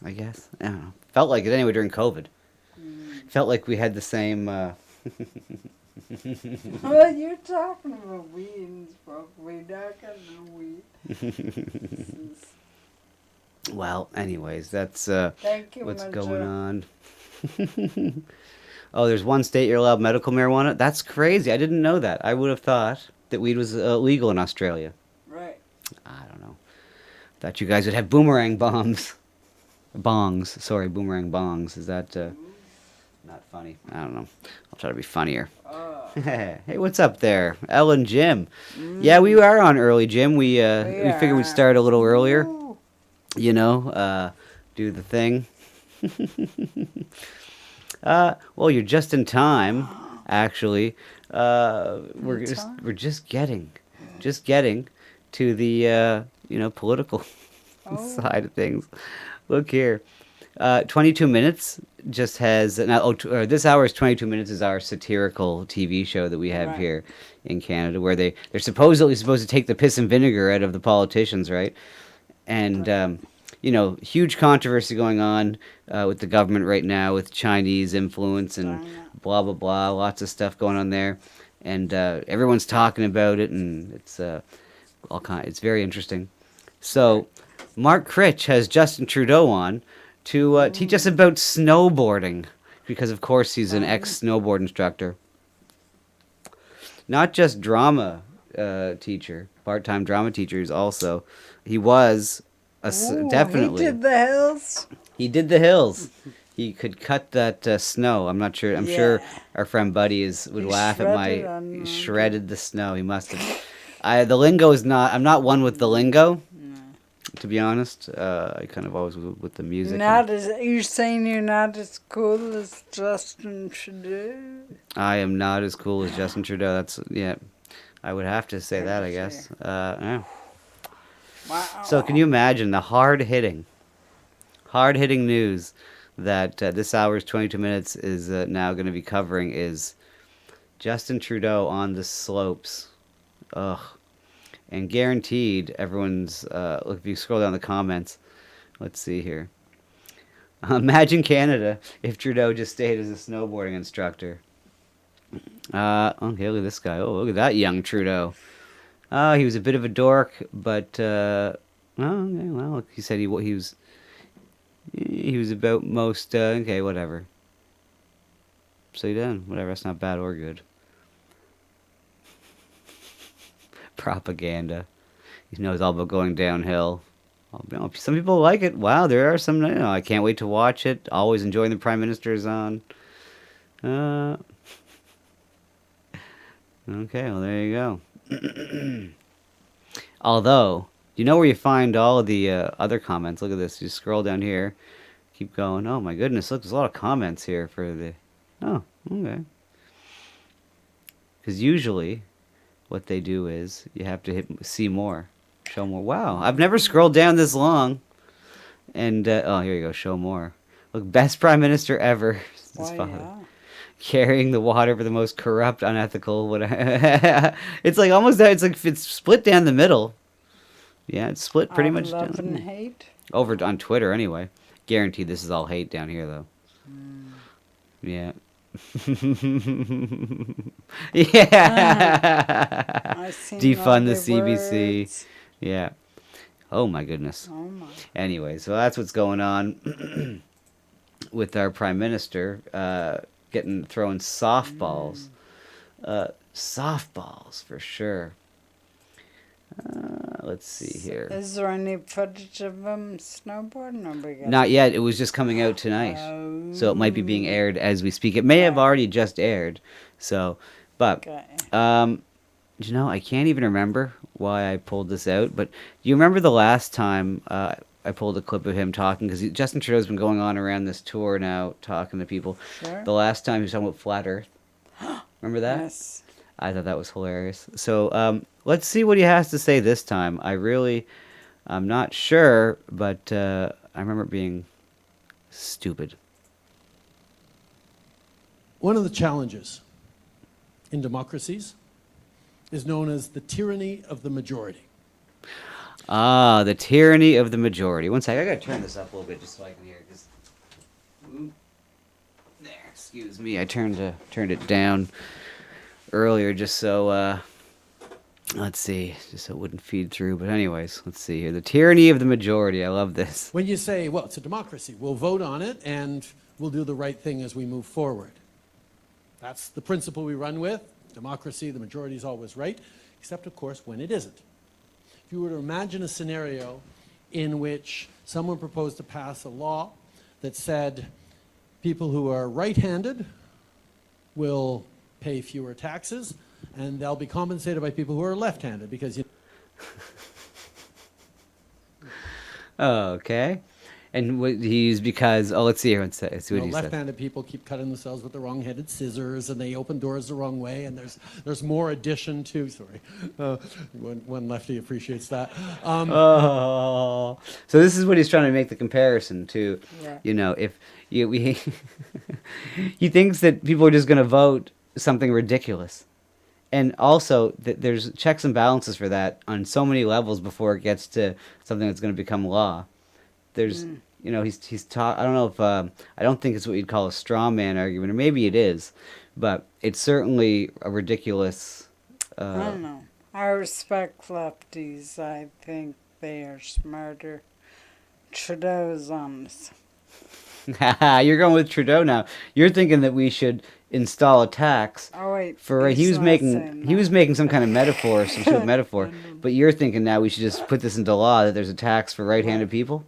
I guess. I don't know. Felt like it anyway during COVID. Felt like we had the same. Well, you're talking about weed and smoke weed. I got no weed. Well, anyways, that's Thank you, what's my going Joe. on. Oh, there's one state you're allowed medical marijuana? That's crazy. I didn't know that. I would have thought that weed was illegal in Australia. Right. I don't know. Thought you guys would have boomerang bombs. Bongs. Sorry, boomerang bongs. Is that not funny? I don't know. I'll try to be funnier. Hey, what's up there? Ellen, Jim. Yeah, we are on early, Jim. We figured we'd start a little earlier. You know, do the thing. Well, you're just in time, actually. We're just getting to the political side of things. Look here, 22 minutes just has now. This hour's 22 minutes is our satirical TV show that we have here in Canada, where they're supposedly supposed to take the piss and vinegar out of the politicians, right? And huge controversy going on with the government right now with Chinese influence and blah blah blah. Lots of stuff going on there, and everyone's talking about it, and it's It's very interesting. So, Mark Critch has Justin Trudeau on to teach us about snowboarding, because of course he's an ex-snowboard instructor. Not just drama teacher, part-time drama teacher. He was definitely. He did the hills. He did the hills. He could cut that snow. I'm not sure. I'm sure our friend Buddy would laugh at my shredded the snow. He must have. The lingo is not. I'm not one with the lingo. To be honest, I kind of always with the music. You're saying you're not as cool as Justin Trudeau? I am not as cool as Justin Trudeau. I would have to say that, I guess. Yeah. Wow. So can you imagine the hard-hitting news that this hour's 22 minutes is now going to be covering is Justin Trudeau on the slopes. Ugh. And guaranteed, everyone's... look, if you scroll down the comments, let's see here. Imagine Canada if Trudeau just stayed as a snowboarding instructor. Okay, look at this guy. Oh, look at that young Trudeau. He was a bit of a dork, but... well, he said he was about most... okay, whatever. So he done. Whatever, that's not bad or good. Propaganda. He knows all about going downhill. Some people like it. Wow, there are some. I can't wait to watch it. Always enjoying the Prime Minister is on. Okay, well, there you go. Although, you know where you find all of the other comments? Look at this. You scroll down here. Keep going. Oh my goodness! Look, there's a lot of comments here for the. Oh, okay. Because usually, what they do is you have to hit see more, show more. Wow, I've never scrolled down this long. And oh, here you go. Show more. Look, best prime minister ever. His father. yeah. Carrying the water for the most corrupt, unethical. Whatever. It's like almost that. It's like it's split down the middle. Yeah, it's split pretty much Love down. and hate. Over on Twitter, anyway. Guaranteed this is all hate down here, though. Yeah. Yeah. I seen Defund the other CBC. words. Yeah. Oh my goodness. Oh my. Anyway, so that's what's going on with our prime minister getting throwing softballs. Softballs for sure. Let's see here. Is there any footage of him snowboarding? Or we got Not yet. It was just coming out tonight, so it might be being aired as we speak. It may have already just aired. So, but you know, I can't even remember why I pulled this out. But do you remember the last time I pulled a clip of him talking? Because Justin Trudeau's been going on around this tour now, talking to people. Sure. The last time he was talking about flat Earth. Remember that? Yes. I thought that was hilarious. So let's see what he has to say this time. I'm not sure, but I remember it being stupid. One of the challenges in democracies is known as the tyranny of the majority. Ah, the tyranny of the majority. One sec, I gotta turn this up a little bit just so I can hear it. There, excuse me. I turned it down earlier just so let's see, just so it wouldn't feed through. But anyways, let's see here. The tyranny of the majority. I love this. When you say, well, it's a democracy, we'll vote on it and we'll do the right thing as we move forward. That's the principle we run with. Democracy, the majority is always right, except, of course, when it isn't. If you were to imagine a scenario in which someone proposed to pass a law that said people who are right-handed will pay fewer taxes, and they'll be compensated by people who are left-handed because you. Okay, and what he used because let's see here. Let's see what he said. Left-handed people keep cutting themselves with the wrong-headed scissors, and they open doors the wrong way. And there's more addition to. Sorry, one lefty appreciates that. Oh, so this is what he's trying to make the comparison to. Yeah. You know, if he thinks that people are just going to vote something ridiculous. And also, there's checks and balances for that on so many levels before it gets to something that's going to become law. There's, you know, he's taught. I don't know if I don't think it's what you'd call a straw man argument, or maybe it is, but it's certainly a ridiculous. I don't know. I respect lefties. I think they are smarter. Trudeau's honest. You're going with Trudeau now. You're thinking that we should install a tax. Oh wait, for he was making some kind of metaphor, some sort of metaphor. But you're thinking now we should just put this into law that there's a tax for right-handed people.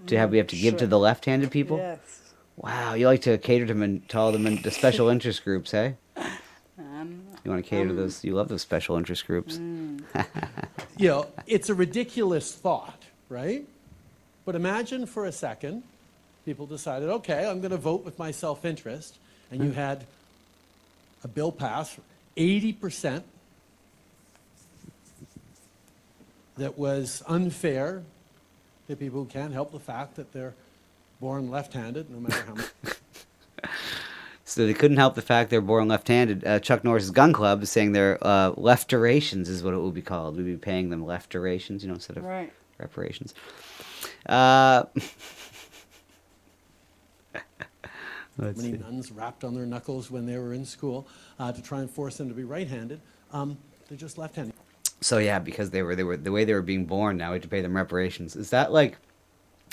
We have to give to the left-handed people. Yes. Wow, you like to cater to all the special interest groups, hey? You want to cater to those? You love those special interest groups. You know, it's a ridiculous thought, right? But imagine for a second, people decided, okay, I'm going to vote with my self-interest, and you had a bill pass, 80%, that was unfair to people who can't help the fact that they're born left-handed, no matter how much. So they couldn't help the fact they're born left-handed. Chuck Norris's gun club is saying they're left-durations is what it would be called. We'd be paying them left-durations, you know, instead of reparations. Many nuns rapped on their knuckles when they were in school to try and force them to be right-handed. They're just left-handed. So yeah, because they were the way they were being born. Now we have to pay them reparations. Is that like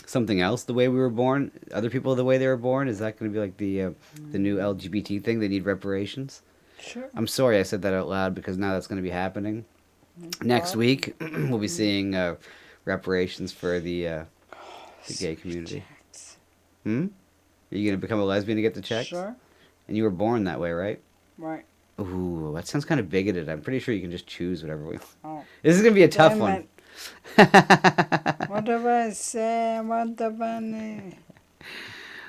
something else? The way we were born, other people the way they were born. Is that going to be like the new LGBT thing? They need reparations. Sure. I'm sorry I said that out loud because now that's going to be happening. Next week we'll be seeing reparations for the gay community. Are you going to become a lesbian to get the checks? Sure. And you were born that way, right? Right. Ooh, that sounds kind of bigoted. I'm pretty sure you can just choose whatever we. Oh. This is going to be a tough one. What do I say about the bunny?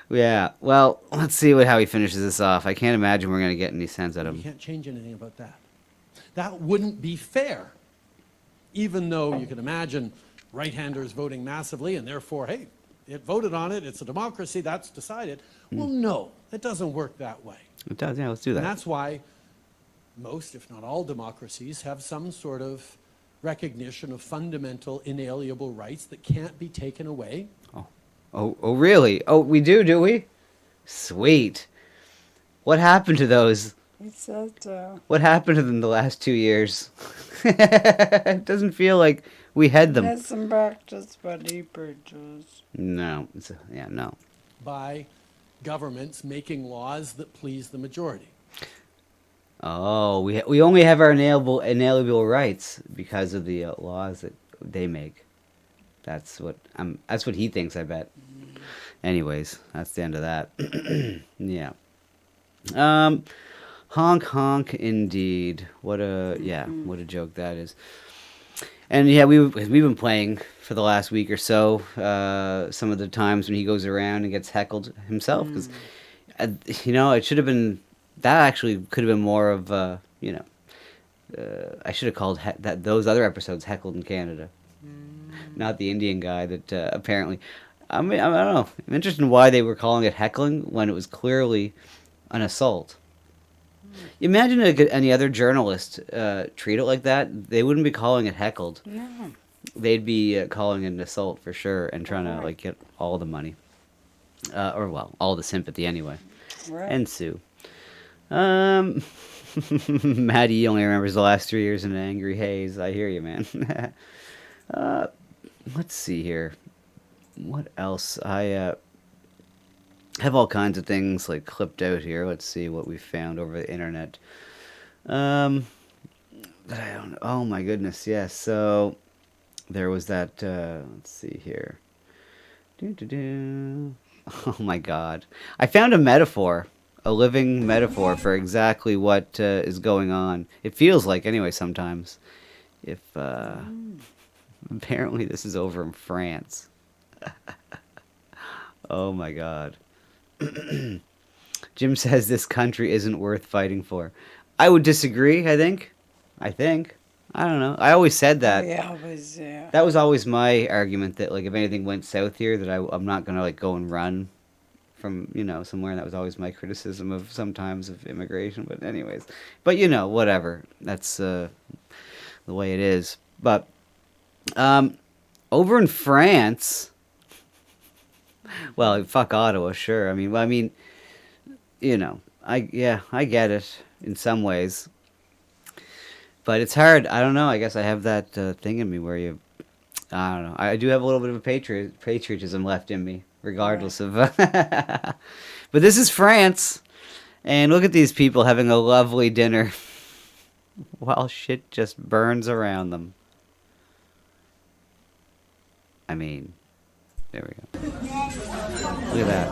Yeah, well, let's see how he finishes this off. I can't imagine we're going to get any sense out of You him. can't change anything about that. That wouldn't be fair. Even though you can imagine right-handers voting massively and therefore, hey, it voted on it, it's a democracy, that's decided. Well, no, it doesn't work that way. It does, yeah, let's do that. And that's why most, if not all, democracies have some sort of recognition of fundamental, inalienable rights that can't be taken away. Oh, really? Oh, we do we? Sweet. What happened to those? He said so. What happened to them the last 2 years? It doesn't feel like we had them. Listen practice what he preaches. No. No. By governments making laws that please the majority. Oh, we only have our inalienable rights because of the laws that they make. That's what he thinks, I bet. Anyways, that's the end of that. Yeah. Honk honk indeed. What a joke that is. And yeah, we've been playing for the last week or so. Some of the times when he goes around and gets heckled himself, because it should have been. That actually could have been more of I should have called those other episodes Heckled in Canada, not the Indian guy that apparently. I don't know. I'm interested in why they were calling it heckling when it was clearly an assault. Imagine any other journalist treat it like that. They wouldn't be calling it heckled. No. They'd be calling it an assault for sure and trying to get all the money, all the sympathy anyway, Right. and sue. Maddie only remembers the last 3 years in an angry haze. I hear you, man. Let's see here. What else? I have all kinds of things clipped out here. Let's see what we found over the internet. That I don't. Oh my goodness, yes. So there was that. Let's see here. Oh my God! I found a metaphor. A living metaphor for exactly what is going on. It feels like, anyway, sometimes. If apparently this is over in France. Oh my God. Jim says this country isn't worth fighting for. I would disagree. I think. I don't know. I always said that. Yeah. That was always my argument that if anything went south here, that I'm not gonna go and run from somewhere. And that was always my criticism of sometimes of immigration. But anyways, whatever. That's the way it is. But over in France, well, fuck Ottawa, sure. I get it in some ways, but it's hard. I don't know. I guess I have that thing in me where I don't know. I do have a little bit of a patriotism left in me, regardless of. But this is France, and look at these people having a lovely dinner while shit just burns around them. I mean, there we go. Look at that.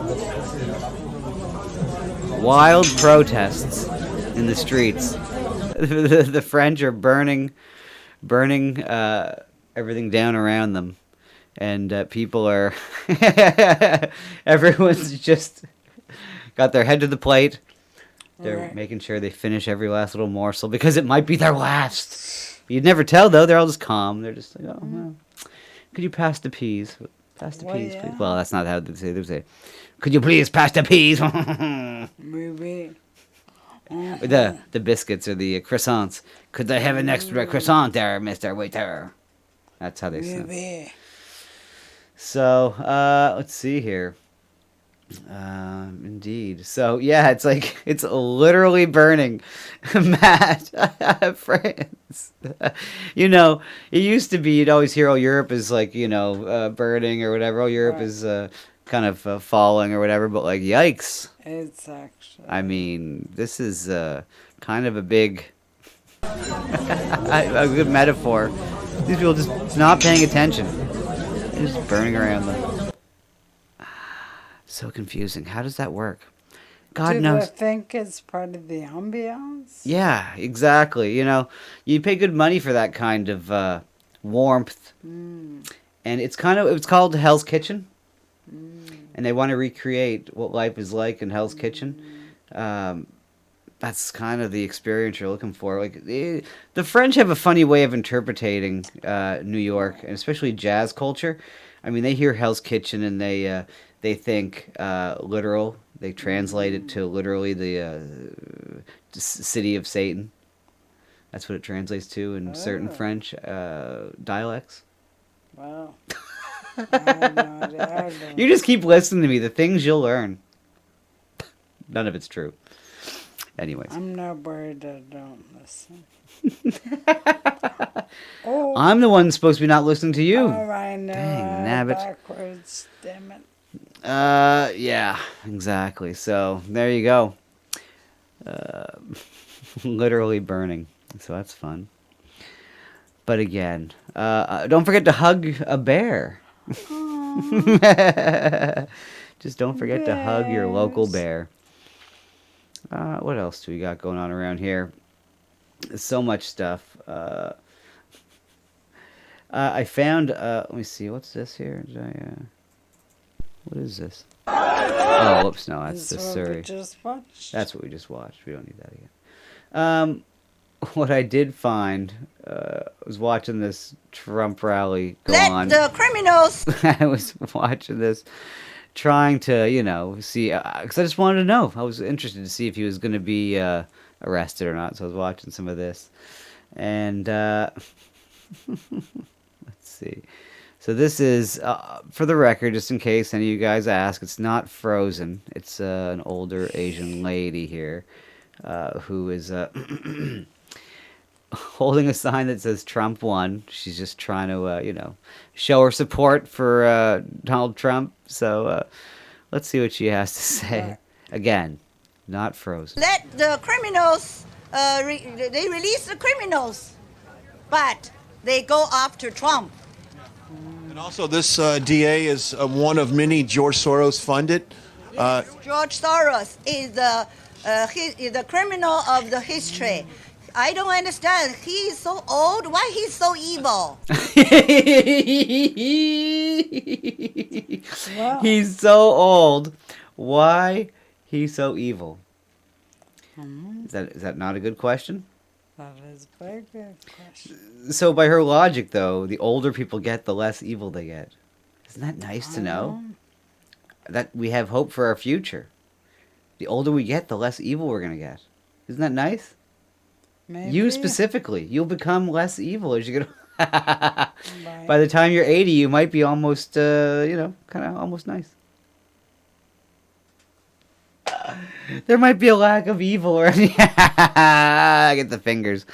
Wild protests in the streets. The French are burning everything down around them. And people are... everyone's just got their head to the plate. They're making sure they finish every last little morsel because it might be their last. You'd never tell, though. They're all just calm. They're just like, oh, well. Could you pass the peas? Pass the peas, please. Well, that's not how they say. They say, could you please pass the peas? Maybe. The biscuits or the croissants. Could I have an extra croissant there, Mr. Waiter? That's how they say. So, let's see here. Indeed. So, yeah, it's literally burning. Matt, France. It used to be, you'd always hear, oh, Europe is burning or whatever. Oh, Europe is kind of falling or whatever. But, yikes. It's actually. I mean, this is kind of a big, a good metaphor. These people just not paying attention. They're just burning around them. So confusing. How does that work? God knows. Do they think it's part of the ambiance? Yeah, exactly. You pay good money for that kind of warmth, and it's called Hell's Kitchen, and they want to recreate what life is like in Hell's Kitchen. That's kind of the experience you're looking for. Like the French have a funny way of interpreting New York, and especially jazz culture. I mean, they hear Hell's Kitchen and they think literal. They translate it to literally the city of Satan. That's what it translates to in certain French dialects. Wow. I know. You just keep listening to me. The things you'll learn. None of it's true. Anyways. I'm not worried I don't listen. I'm the one supposed to be not listening to you. Oh, I know. Dang, nabbit. Backwards, damn it. Yeah, exactly. So, there you go. Literally burning. So that's fun. But again, don't forget to hug a bear. Just don't forget to hug your local bear. What else do we got going on around here? So much stuff. I found, let me see, what's this here? What is this? Oh, whoops, no, that's the Surrey. That's what we just watched. We don't need that again. What I did find, was watching this Trump rally go on. Let the criminals. I was watching this, trying to, see, because I just wanted to know. I was interested to see if he was going to be arrested or not. So I was watching some of this, and let's see. So this is, for the record, just in case any of you guys ask, it's not Frozen. It's an older Asian lady here who is holding a sign that says Trump won. She's just trying to, show her support for Donald Trump. So let's see what she has to say. Again, not Frozen. Let the criminals. They release the criminals, but they go after Trump. And also, this DA is one of many George Soros funded. George Soros is the criminal of the history. I don't understand. He is so old. Why he's so evil? Wow. He's so old. Why he's so evil? Is that not a good question? That is a very good question. So by her logic, though, the older people get, the less evil they get. Isn't that nice to know? That we have hope for our future. The older we get, the less evil we're going to get. Isn't that nice? Maybe. You specifically. You'll become less evil as you get By the time you're 80, you might be almost, kind of almost nice. There might be a lack of evil or anything. I get the fingers.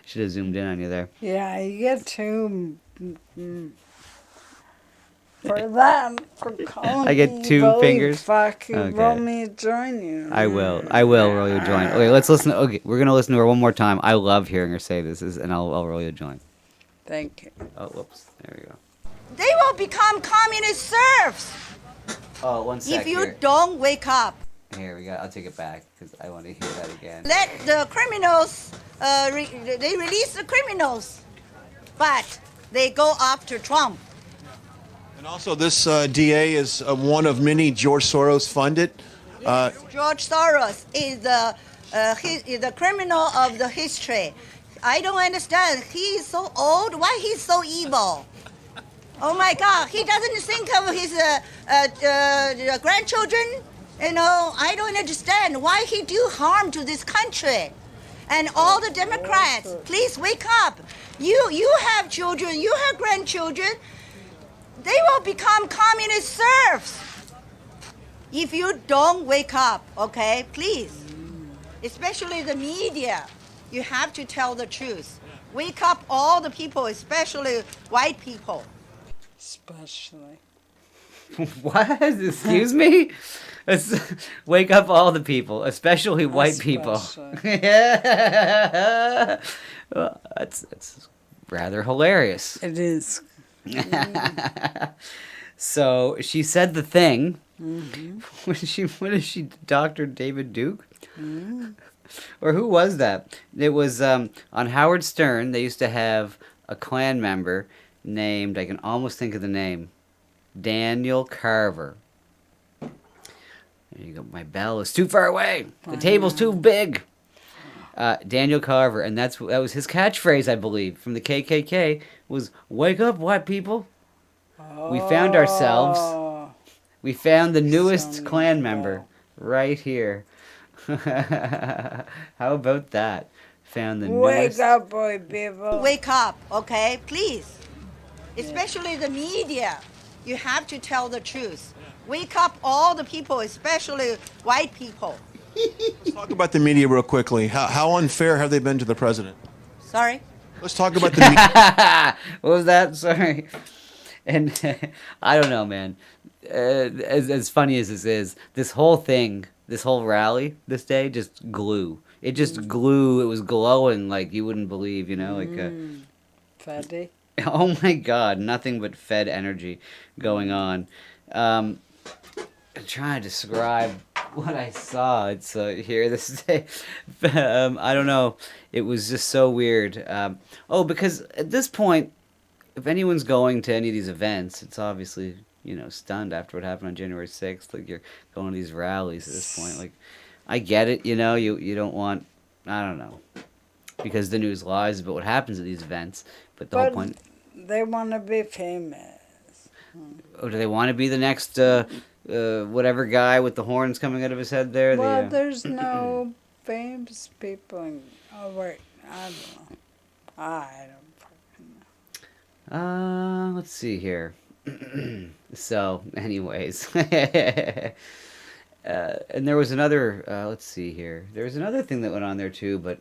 Should have zoomed in on you there. Yeah, you get two for that. For calling I get me two bully fingers? Fuck, you Okay. roll me a join you. I will roll you a joint. Okay, let's listen. Okay, we're gonna listen to her one more time. I love hearing her say this, and I'll roll you a joint. Thank you. Oh, whoops. There we go. They will become communist serfs Oh, one sec. if you here. don't wake up. Here we go. I'll take it back because I want to hear that again. Let the criminals. They release the criminals, but they go after Trump. And also, this DA is one of many George Soros funded. George Soros is the criminal of the history. I don't understand. He is so old. Why he's so evil? Oh my God! He doesn't think of his grandchildren. I don't understand why he do harm to this country. And all the Democrats, please wake up. You have children. You have grandchildren. They will become communist serfs if you don't wake up, okay? Please. Especially the media. You have to tell the truth. Wake up all the people, especially white people. Especially. What? Excuse me? Wake up all the people, especially white people. Yeah. Well, that's rather hilarious. It is. So she said the thing. Mm-hmm. What is she, Dr. David Duke? Mm. Or who was that? It was on Howard Stern. They used to have a Klan member named, I can almost think of the name, Daniel Carver. There you go. My bell is too far away. The table's too big. Daniel Carver, and that was his catchphrase, I believe, from the KKK, was "Wake up, white people." We found ourselves. We found the newest Klan member right here. How about that? Found the newest. Wake up, boy, people. Wake up, okay? Please. Especially the media. You have to tell the truth. Wake up all the people, especially white people. Let's talk about the media real quickly. How unfair have they been to the president? Sorry? Let's talk about the media. What was that? Sorry. And I don't know, man. As funny as this is, this whole thing, this whole rally this day, just glue. It just glue. It was glowing like you wouldn't believe, you know, like. Fatty. Oh my God! Nothing but Fed energy going on. I'm trying to describe what I saw. It's here this day. I don't know. It was just so weird. Because at this point, if anyone's going to any of these events, it's obviously, you know, stunned after what happened on January 6th. Like, you're going to these rallies at this point. Like, I get it, you know, you don't want, I don't know, because the news lies about what happens at these events. But the whole point... They want to be famous. Oh, do they want to be the next, whatever guy with the horns coming out of his head there? Well, there's no famous people in... Oh, wait, I don't know. I don't fucking know. Let's see here. So, anyways. And there was another, let's see here. There was another thing that went on there too, but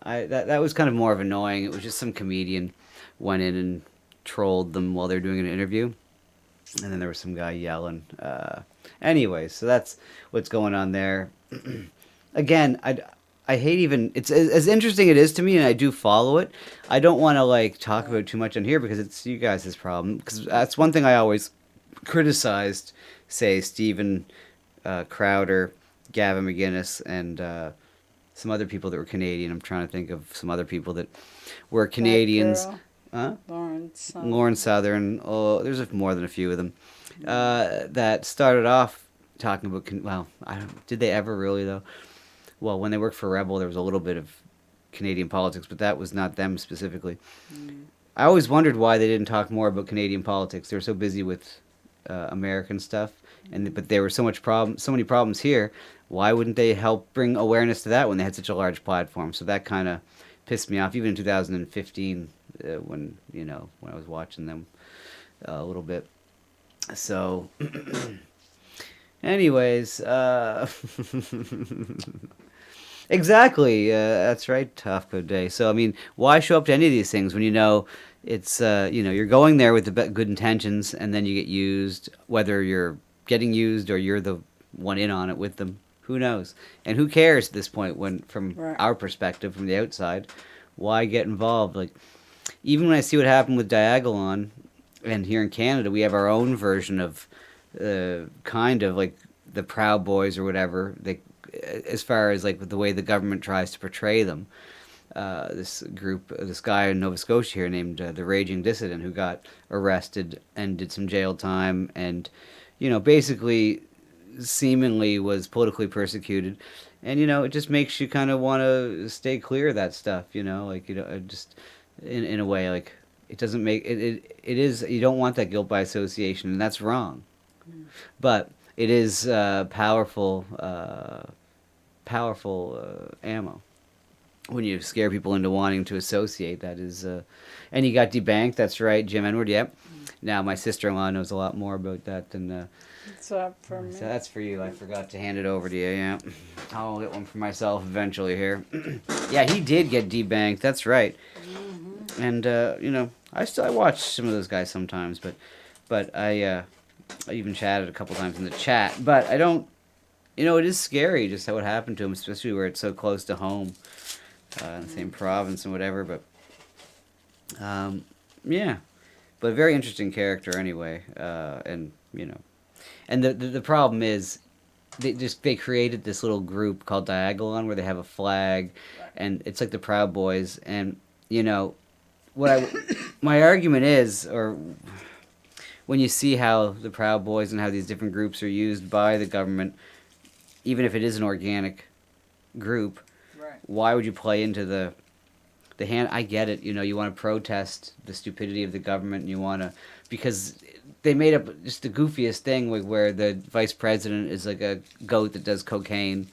that was kind of more of annoying. It was just some comedian went in and trolled them while they were doing an interview. And then there was some guy yelling. Anyways, so that's what's going on there. Again, I hate even, it's as interesting it is to me, and I do follow it. I don't want to like talk about it too much on here because it's you guys' problem. Because that's one thing I always criticized, say, Stephen Crowder, Gavin McGinnis, and some other people that were Canadian. I'm trying to think of some other people that were Canadians. Lauren Southern. Oh, there's more than a few of them that started off talking about. Well, did they ever really though? Well, when they worked for Rebel, there was a little bit of Canadian politics, but that was not them specifically. I always wondered why they didn't talk more about Canadian politics. They were so busy with American stuff, but there were so many problems here. Why wouldn't they help bring awareness to that when they had such a large platform? So that kind of pissed me off, even in 2015, when I was watching them a little bit. So, anyways, exactly. That's right, Tofco Day. So, I mean, why show up to any of these things when you know it's, you're going there with the good intentions and then you get used, whether you're getting used or you're the one in on it with them. Who knows? And who cares at this point when, from our perspective, from the outside, why get involved? Like, even when I see what happened with Diagolon, and here in Canada, we have our own version of kind of like the Proud Boys or whatever, as far as like the way the government tries to portray them. This guy in Nova Scotia here named the Raging Dissident, who got arrested and did some jail time and, basically seemingly was politically persecuted. And, it just makes you kind of want to stay clear of that stuff, just in a way, like, it doesn't make it is, you don't want that guilt by association, and that's wrong. But it is powerful ammo when you scare people into wanting to associate. That is, and you got debanked. That's right, Jim Edward. Yep. Now my sister-in-law knows a lot more about that than. It's up for me. So that's for you. I forgot to hand it over to you. Yeah, I'll get one for myself eventually here. Yeah, he did get debanked. That's right. And I watch some of those guys sometimes, but I even chatted a couple times in the chat. But I don't. It is scary just how it happened to him, especially where it's so close to home, in the same province and whatever. But yeah, but a very interesting character anyway. And the problem is, they created this little group called Diagolon where they have a flag, and it's like the Proud Boys, and my argument is, or when you see how the Proud Boys and how these different groups are used by the government, even if it is an organic group, Right. why would you play into the hand? I get it. You want to protest the stupidity of the government, and you want to, because they made up just the goofiest thing where the vice president is like a goat that does cocaine.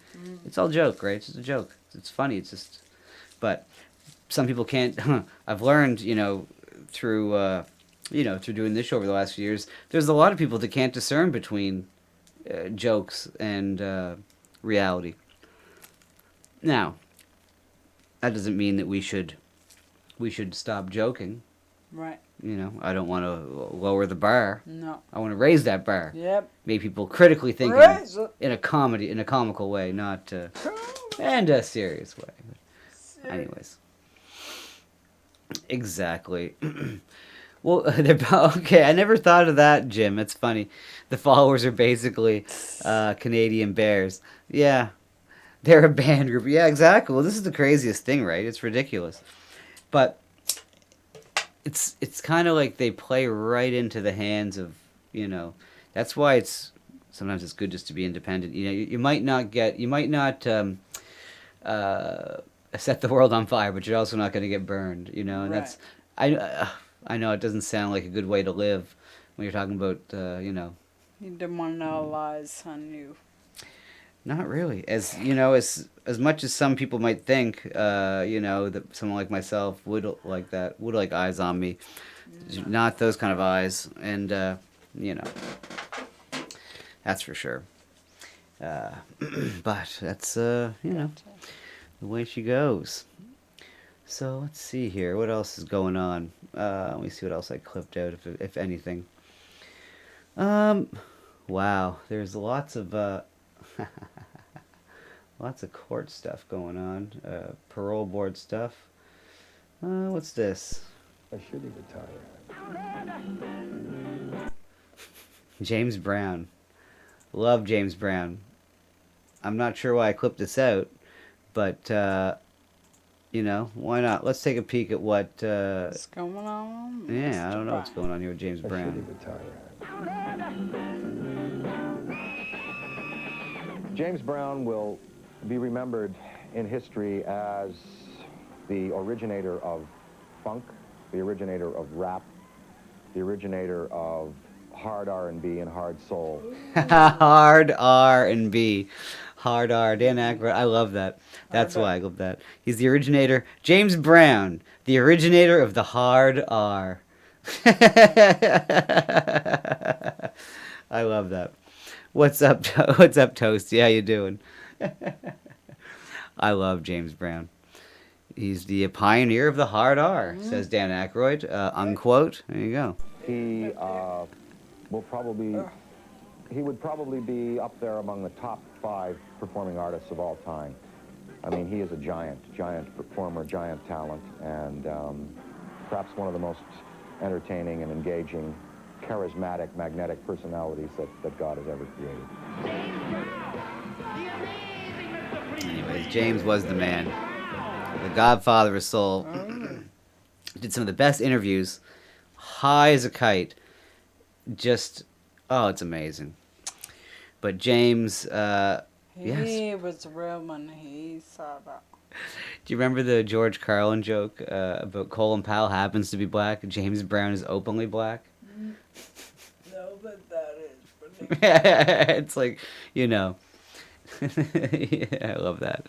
It's all joke, right? It's just a joke. It's funny. It's just, but some people can't. I've learned, through through doing this show over the last few years, there's a lot of people that can't discern between jokes and reality. Now, that doesn't mean that we should stop joking. Right. I don't want to lower the bar. No. I want to raise that bar. Yep. Make people critically thinking Raise it. in a comical way, not and a serious way. Anyways. Exactly. Well, okay, I never thought of that, Jim. It's funny. The followers are basically Canadian Bears. Yeah. They're a band group. Yeah, exactly. Well, this is the craziest thing, right? It's ridiculous. But it's kind of like they play right into the hands of, that's why sometimes it's good just to be independent. You might not set the world on fire, but you're also not going to get burned, and that's, I know it doesn't sound like a good way to live when you're talking about, You don't want no lies on you. Not really. As much as some people might think, that someone like myself would like eyes on me. No. Not those kind of eyes, and that's for sure. But that's the way she goes. So let's see here. What else is going on? Let me see what else I clipped out, if anything. Wow. There's lots of lots of court stuff going on. Parole board stuff. What's this? I should retire. James Brown. Love James Brown. I'm not sure why I clipped this out, but why not? Let's take a peek at what. What's going on? Yeah, I don't know what's going on here with James Brown. James Brown will be remembered in history as the originator of funk, the originator of rap, the originator of hard R&B and hard soul. Hard R&B. Hard R. Dan Aykroyd. I love that. That's why I love that. He's the originator. James Brown, the originator of the hard R. I love that. What's up, Toasty? How you doing? I love James Brown. He's the pioneer of the hard R, says Dan Aykroyd. Unquote. There you go. He would probably be up there among the top 5 performing artists of all time. I mean, he is a giant performer, giant talent, and perhaps one of the most entertaining and engaging, charismatic, magnetic personalities that God has ever created. Anyways, James was the man. The godfather of soul. Did some of the best interviews. High as a kite. Just, it's amazing. But James, He was real when he saw that. Do you remember the George Carlin joke about Colin Powell happens to be black and James Brown is openly black? No, but that is funny. It's like, yeah, I love that.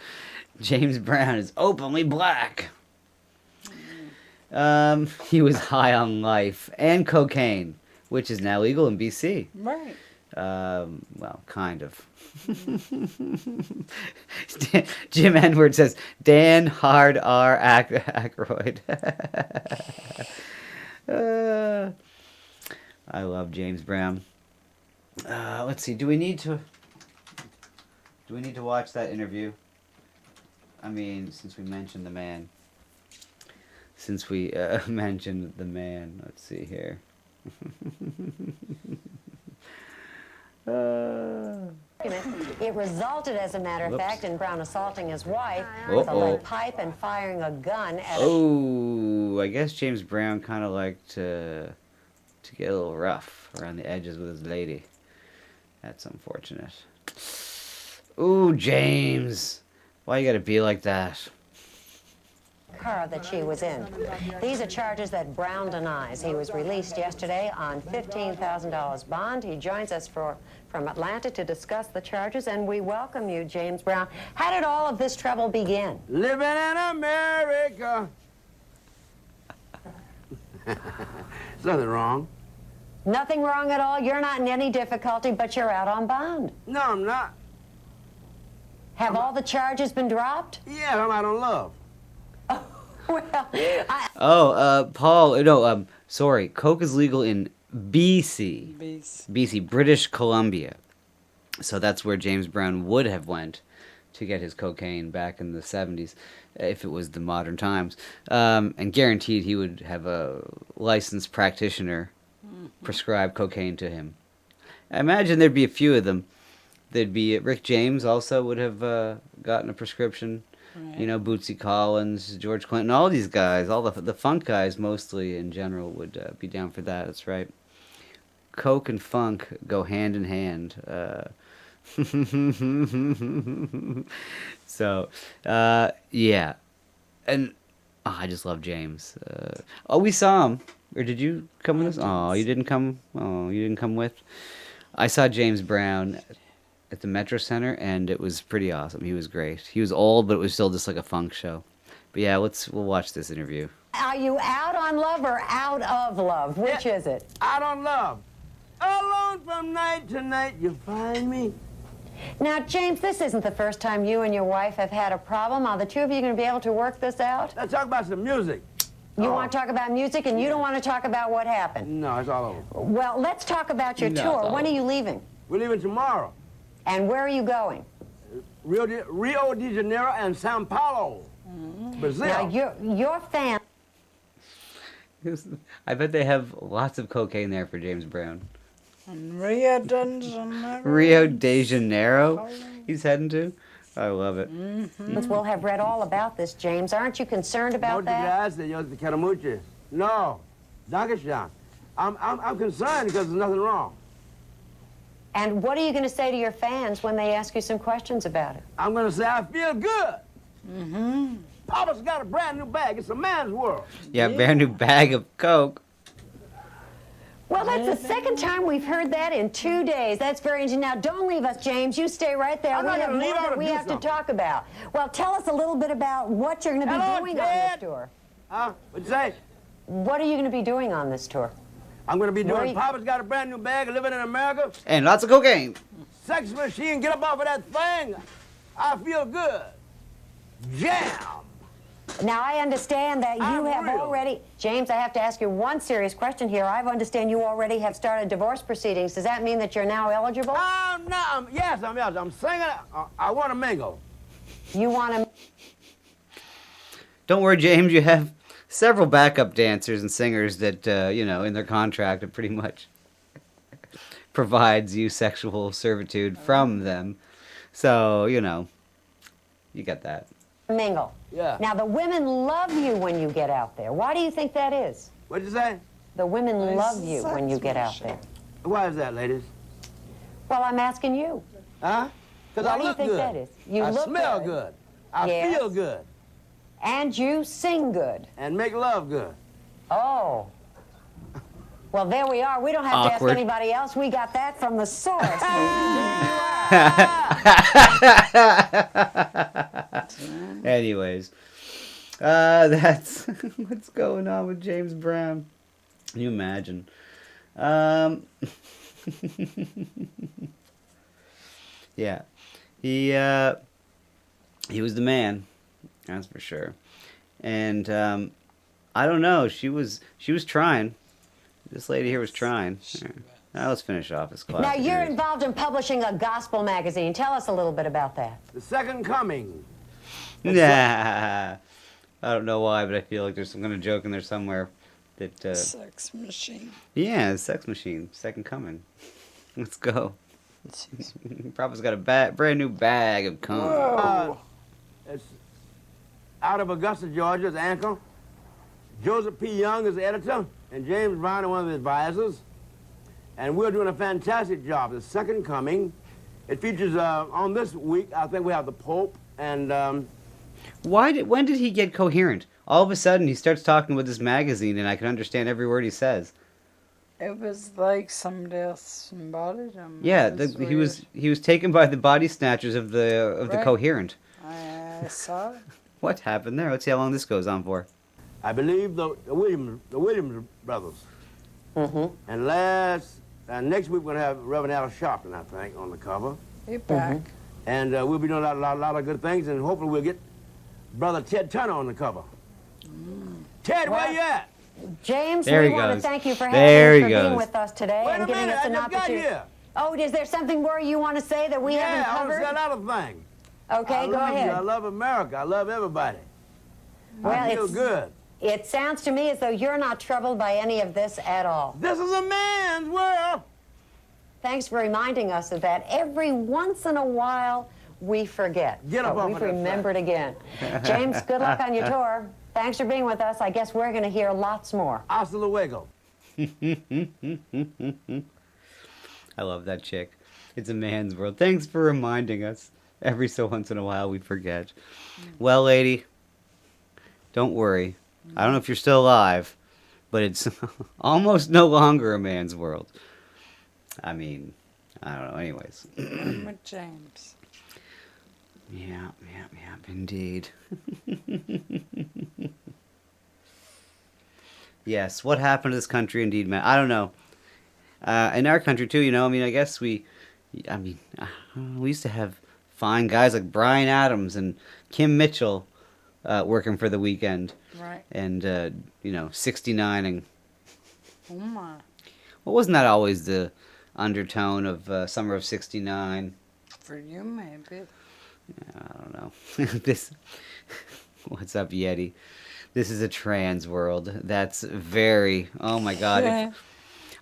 James Brown is openly black. He was high on life and cocaine, which is now legal in BC. Right. Well, kind of. Jim Edward says, Dan Hard R. Aykroyd. I love James Brown. Let's see. Do we need to watch that interview? I mean, since we mentioned the man. Let's see here. It resulted, as a matter of Whoops. fact, in Brown assaulting his wife with a Uh-oh. lead pipe and firing a gun at Oh, I guess James Brown kind of liked to get a little rough around the edges with his lady. That's unfortunate. Ooh, James. Why you gotta be like that? car that she was in. These are charges that Brown denies. He was released yesterday on $15,000 bond. He joins us from Atlanta to discuss the charges, and we welcome you, James Brown. How did all of this trouble begin? Living in America. There's nothing wrong. Nothing wrong at all? You're not in any difficulty, but you're out on bond. No, I'm not. Have all the charges been dropped? Yeah, I'm out on love. Well, Paul, no, sorry. Coke is legal in BC. BC, British Columbia. So that's where James Brown would have went to get his cocaine back in the 70s, if it was the modern times. And guaranteed he would have a licensed practitioner prescribe cocaine to him. I imagine there'd be a few of them. There'd be Rick James also would have gotten a prescription. Right. You know, Bootsy Collins, George Clinton, all these guys, all the funk guys mostly in general would be down for that. That's right. Coke and funk go hand in hand. So, yeah. And I just love James. We saw him. Or did you come with us? Oh, you didn't come? Oh, you didn't come with? I saw James Brown at the Metro Center, and it was pretty awesome. He was great. He was old, but it was still just like a funk show. But yeah, we'll watch this interview. are you out on love or out of love? Which is it? Out on love. Alone from night to night, you find me. Now, James, this isn't the first time you and your wife have had a problem. Are the two of you going to be able to work this out? Let's talk about some music. You want to talk about music, and you don't want to talk about what happened? No, it's all over. Well, let's talk about your No, it's tour. all When are over. you leaving? We're leaving tomorrow. And where are you going? Rio de Janeiro and Sao Paulo, Brazil. Now, your fan... I bet they have lots of cocaine there for James Brown. Rio de Janeiro. Rio de Janeiro he's heading to? I love it. We'll have read all about this, James. Aren't you concerned about that? Muchas gracias, yo te quiero mucho. No, Dankeschön. I'm concerned because there's nothing wrong. And what are you going to say to your fans when they ask you some questions about it? I'm going to say I feel good. Papa's got a brand new bag. It's a man's world. Yeah, brand new bag of coke. Well, that's the second time we've heard that in 2 days. That's very interesting. Now, don't leave us, James. You stay right there. I'm We not have gonna more leave. I that wanna we do have to something. talk about. Well, tell us a little bit about what you're going to be Hello, doing on Ted. this tour. What'd you say? What are you going to be doing on this tour? I'm going to be Where doing you- Papa's got a brand new bag, living in America. And lots of cocaine. Sex machine, get up off of that thing. I feel good. Jam. Now, I understand that you I'm have real. already... James, I have to ask you one serious question here. I understand you already have started divorce proceedings. Does that mean that you're now eligible? Yes, I'm eligible. I'm singing. I want to mingle. You want to... Don't worry, James. You have several backup dancers and singers that, in their contract, it pretty much provides you sexual servitude from them. So, you got that. mingle. Yeah. Now, the women love you when you get out there. Why do you think that is? What'd you say? The women love you when you get out there. Why is that, ladies? Well, I'm asking you. Huh? Because Why I do you look think good. that is? You I look smell good. good. I Yes. feel good. And you sing good. And make love good. Oh. Well, there we are. We don't have to Awkward. ask anybody else. We got that from the source. Anyways, that's what's going on with James Brown. Can you imagine? Yeah, he was the man, that's for sure. And I don't know. She was trying. This lady here was trying. Now let's finish off this class. Now, you're involved in publishing a gospel magazine. Tell us a little bit about that. The second coming. Nah. I don't know why, but I feel like there's some kind of joke in there somewhere that. Sex machine. Yeah, Sex Machine, Second Coming. Let's go. Papa's got a brand new bag of cum. It's out of Augusta, Georgia, is Anchor. Joseph P. Young is the editor, and James Brown is one of the advisors. And we're doing a fantastic job. The Second Coming. It features, on this week, I think we have the Pope and... When did he get coherent? All of a sudden, he starts talking with this magazine, and I can understand every word he says. It was like somebody else embodied him. Yeah, It was he was taken by the body snatchers of the Right. coherent. I saw it. What happened there? Let's see how long this goes on for. I believe the Williams brothers. And next week we're going to have Reverend Al Sharpton, I think, on the cover. He back. And we'll be doing a lot of good things, and hopefully we'll get Brother Ted Turner on the cover. Ted, where you at? James, There we he want goes. to thank you for There he being goes. with us today Wait and a giving minute, us I an just got opportunity. here. Oh, is there something more you want to say that we haven't I want covered? to say a lot of things. Okay, I go love ahead. You. I love America. I love everybody. Well, I feel good. It sounds to me as though you're not troubled by any of this at all. This is a man's world. Thanks for reminding us of that. Every once in a while, we forget. Get up But off we've of that remembered again. James, good luck on your tour. Thanks for being with us. I guess we're going to hear lots more. Hasta luego. I love that chick. It's a man's world. Thanks for reminding us. Every so once in a while, we forget. Well, lady, don't worry. I don't know if you're still alive, but it's almost no longer a man's world. I mean, I don't know. Anyways. I'm with James. Yeah, indeed. Yes, what happened to this country, indeed, man? I don't know. In our country, too, I mean, I guess we used to have fine guys like Bryan Adams and Kim Mitchell working for the weekend. Right. And, 69ing. Oh my. Well, wasn't that always the undertone of Summer of 69? For you, maybe. I don't know. What's up, Yeti? This is a trans world. That's very. Oh my God!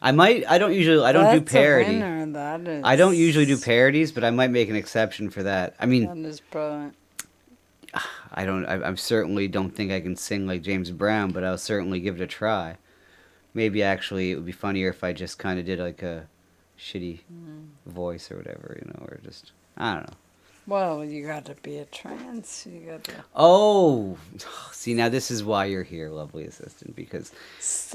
I don't do parody. A winner, that is. I don't usually do parodies, but I might make an exception for that. I mean, That is brilliant. I certainly don't think I can sing like James Brown, but I'll certainly give it a try. Maybe actually it would be funnier if I just kind of did like a shitty voice or whatever, or just I don't know. Well, you got to be a trans. You got to. Oh, see, now this is why you're here, lovely assistant, because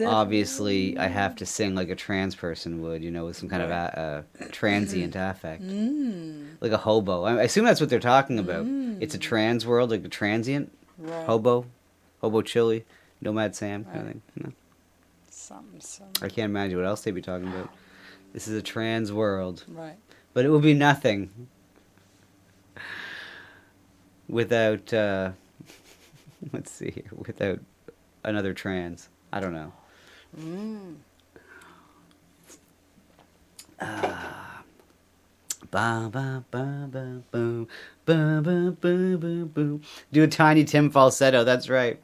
obviously I have to sing like a trans person would, with some kind of transient affect. Like a hobo. I assume that's what they're talking about. It's a trans world, like a transient. Right. Hobo chili, Nomad Sam kind of thing. No. Something. I can't imagine what else they'd be talking about. This is a trans world. Right. But it would be nothing without, let's see here, without another trans. I don't know. Ba ba ba ba boom, ba ba ba ba boom. Do a Tiny Tim falsetto. That's right.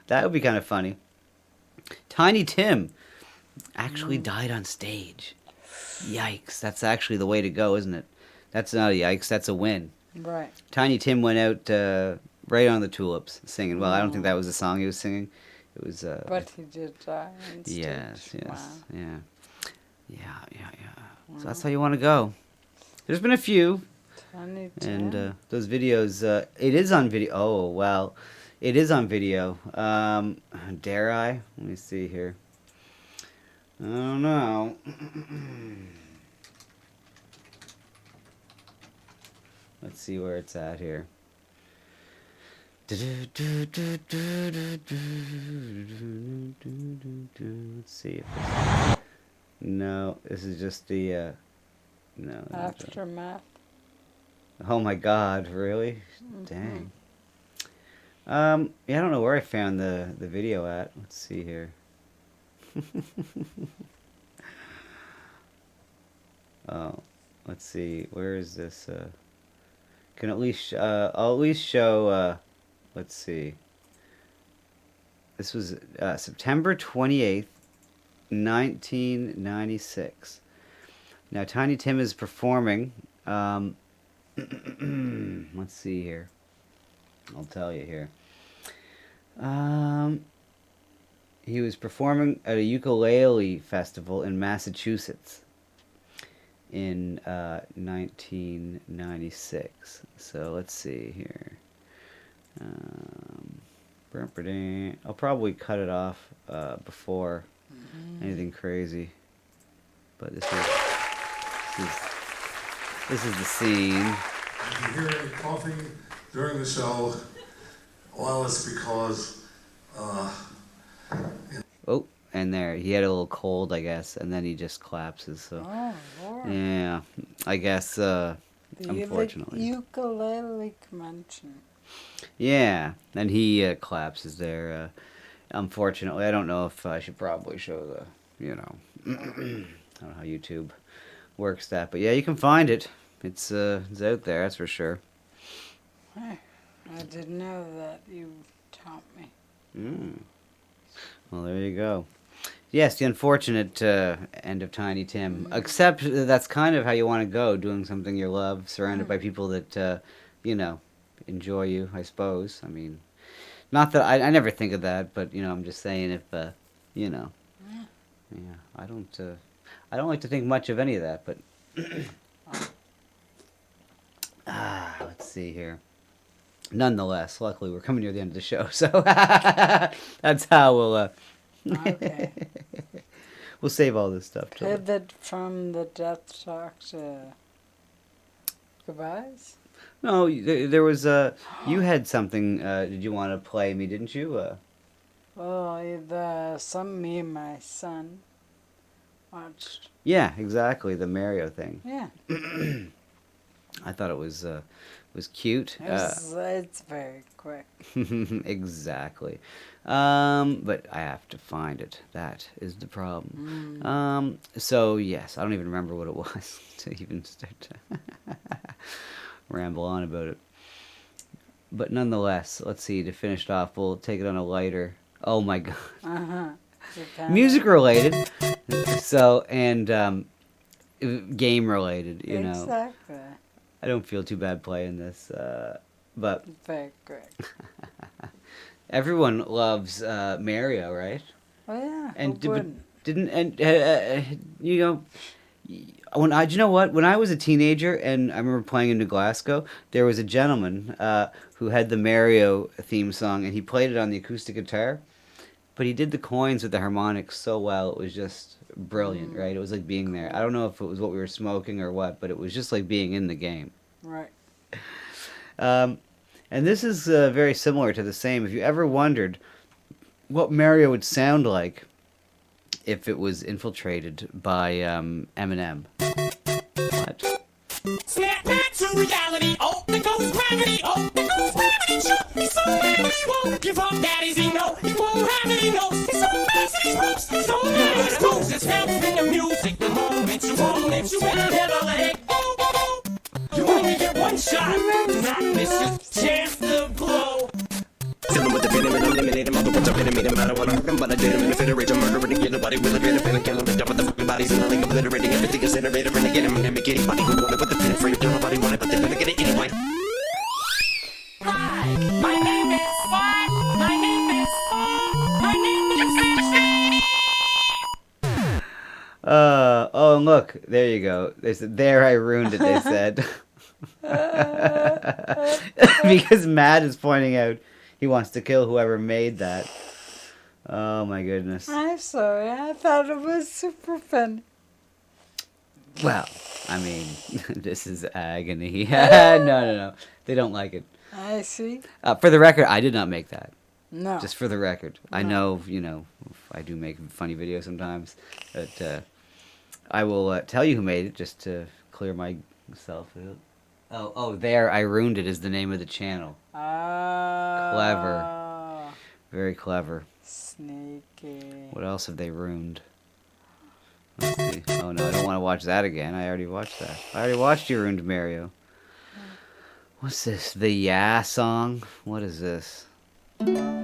That would be kind of funny. Tiny Tim actually died on stage. Yikes! That's actually the way to go, isn't it? That's not a yikes. That's a win. Right. Tiny Tim went out right on the tulips singing. Well, I don't think that was the song he was singing. It was. But he did die on stage. Yes. Wow. Yeah. So that's how you want to go. There's been a few. Tiny And Tim. those videos, it is on video. Oh, well, it is on video. Dare I? Let me see here. I don't know. Let's see where it's at here. Let's see if it's... No, this is just the... No. Aftermath. Oh my God! Really? Dang. Yeah, I don't know where I found the video at. Let's see here. Oh, let's see. Where is this? Can at least I'll at least show. Let's see. This was September 28th, 1996. Now, Tiny Tim is performing. Let's see here. I'll tell you here. He was performing at a ukulele festival in Massachusetts in 1996. So let's see here. I'll probably cut it off before anything crazy. But this is the scene. If you hear any coughing during the show, well, it's because Oh, and there, he had a little cold, I guess, and then he just collapses. So, Oh, Lord. yeah, I guess, unfortunately. The ukulele convention. Yeah, and he collapses there. Unfortunately, I don't know if I should probably show the, I don't know how YouTube works that, but yeah, you can find it. It's out there, that's for sure. Hey, I didn't know that. You taught me. Well, there you go. Yes, the unfortunate end of Tiny Tim. Except that's kind of how you want to go, doing something you love, surrounded by people that, enjoy you, I suppose. I mean, not that I never think of that, but, I'm just saying if, yeah, I don't like to think much of any of that, but, let's see here. Nonetheless, luckily we're coming near the end of the show, so that's how we'll Okay. we'll save all this stuff. Till Pivot from the death talk to goodbyes? no, there was you had something. Did you want to play me? Didn't you? Well, me and my son watched. Yeah, exactly. The Mario thing. Yeah. I thought it was cute. It's very quick. Exactly. But I have to find it. That is the problem. So yes, I don't even remember what it was to even start to ramble on about it. But nonetheless, let's see. To finish it off, we'll take it on a lighter. Oh my god. Music related. So and game related. You know. Exactly. I don't feel too bad playing this, but very quick. Everyone loves Mario, right? Oh yeah. And who wouldn't? When do you know what? When I was a teenager and I remember playing in New Glasgow, there was a gentleman who had the Mario theme song and he played it on the acoustic guitar, but he did the coins with the harmonics so well. It was just brilliant, right? It was like being there. I don't know if it was what we were smoking or what, but it was just like being in the game. Right. And this is very similar to the same. If you ever wondered what Mario would sound like if it was infiltrated by Eminem. What? Snap back to reality. Oh, there goes gravity. Oh, there goes gravity. Sure, he's so mad, but he won't give up. That is he know. He won't have it. He knows. He's so mad, so he's ropes. He's so mad. His moves, his help in the music. The moment you own it, you will never let it go. You only get one shot. Do not miss your chance to blow. Fill him with the venom and eliminate him. All the words are venom, no matter what I him, but I did him in a fit of rage. I'm murdering, get nobody will agree to pin and kill him. Dump with the fucking bodies and nothing obliterating everything incinerated. And get him and make anybody who wanted, but the pin for you. Nobody wanted, but they're gonna get it anyway. Hi, my name is Fart. My name is Fart. My name is Oh, and look, there you go. They said, there I ruined it, they said. Because Matt is pointing out he wants to kill whoever made that. Oh my goodness. I'm sorry, I thought it was super funny. Well, I mean, this is agony. No. They don't like it. I see. For the record, I did not make that. No. Just for the record. I know, I do make funny videos sometimes. But I will tell you who made it just to clear myself out. Oh, there, I ruined it is the name of the channel. Clever. Very clever. Sneaky. What else have they ruined? Let's see. Oh no, I don't want to watch that again. I already watched that. I already watched You Ruined Mario. What's this? The Yeah song? What is this? Yeah.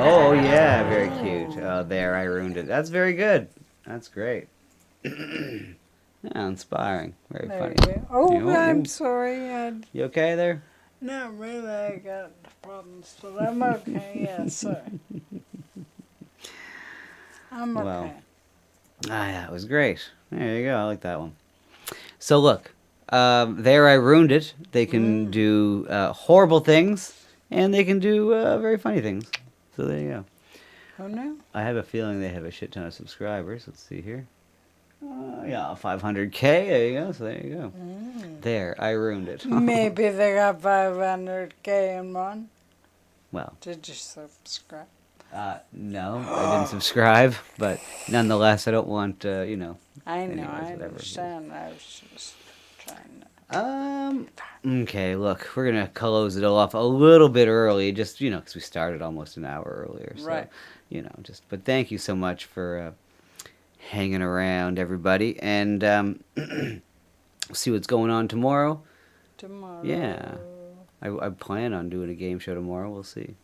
Oh yeah, very cute. Oh, there, I ruined it. That's very good. That's great. Yeah, inspiring. Very There funny. you go. Oh, You- I'm sorry. You okay there? Not really. I got problems, but I'm okay. Yeah, sorry. I'm okay. Well, yeah, it was great. There you go. I like that one. So look, there I ruined it. They can do horrible things, and they can do very funny things. So there you go. Oh no. I have a feeling they have a shit ton of subscribers. Let's see here. Yeah, 500K. There you go. So there you go. There, I ruined it. Maybe they got 500K in one. Well, Did you subscribe? no, I didn't subscribe, but nonetheless, I don't want you know. I know. anyways, I whatever. understand. I was just trying to. Okay, look, we're gonna close it off a little bit early, just because we started almost an hour earlier. So, Right. But thank you so much for hanging around, everybody, and see what's going on tomorrow. Tomorrow. Yeah, I plan on doing a game show tomorrow. We'll see.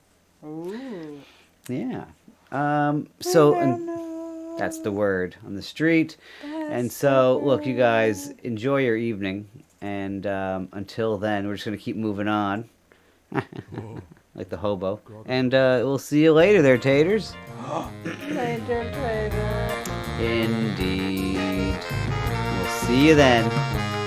Ooh. Yeah. That's the word on the street. And so, look, you guys, enjoy your evening. And until then, we're just going to keep moving on. Like the hobo. And we'll see you later there, taters. Later, later. Indeed. We'll see you then.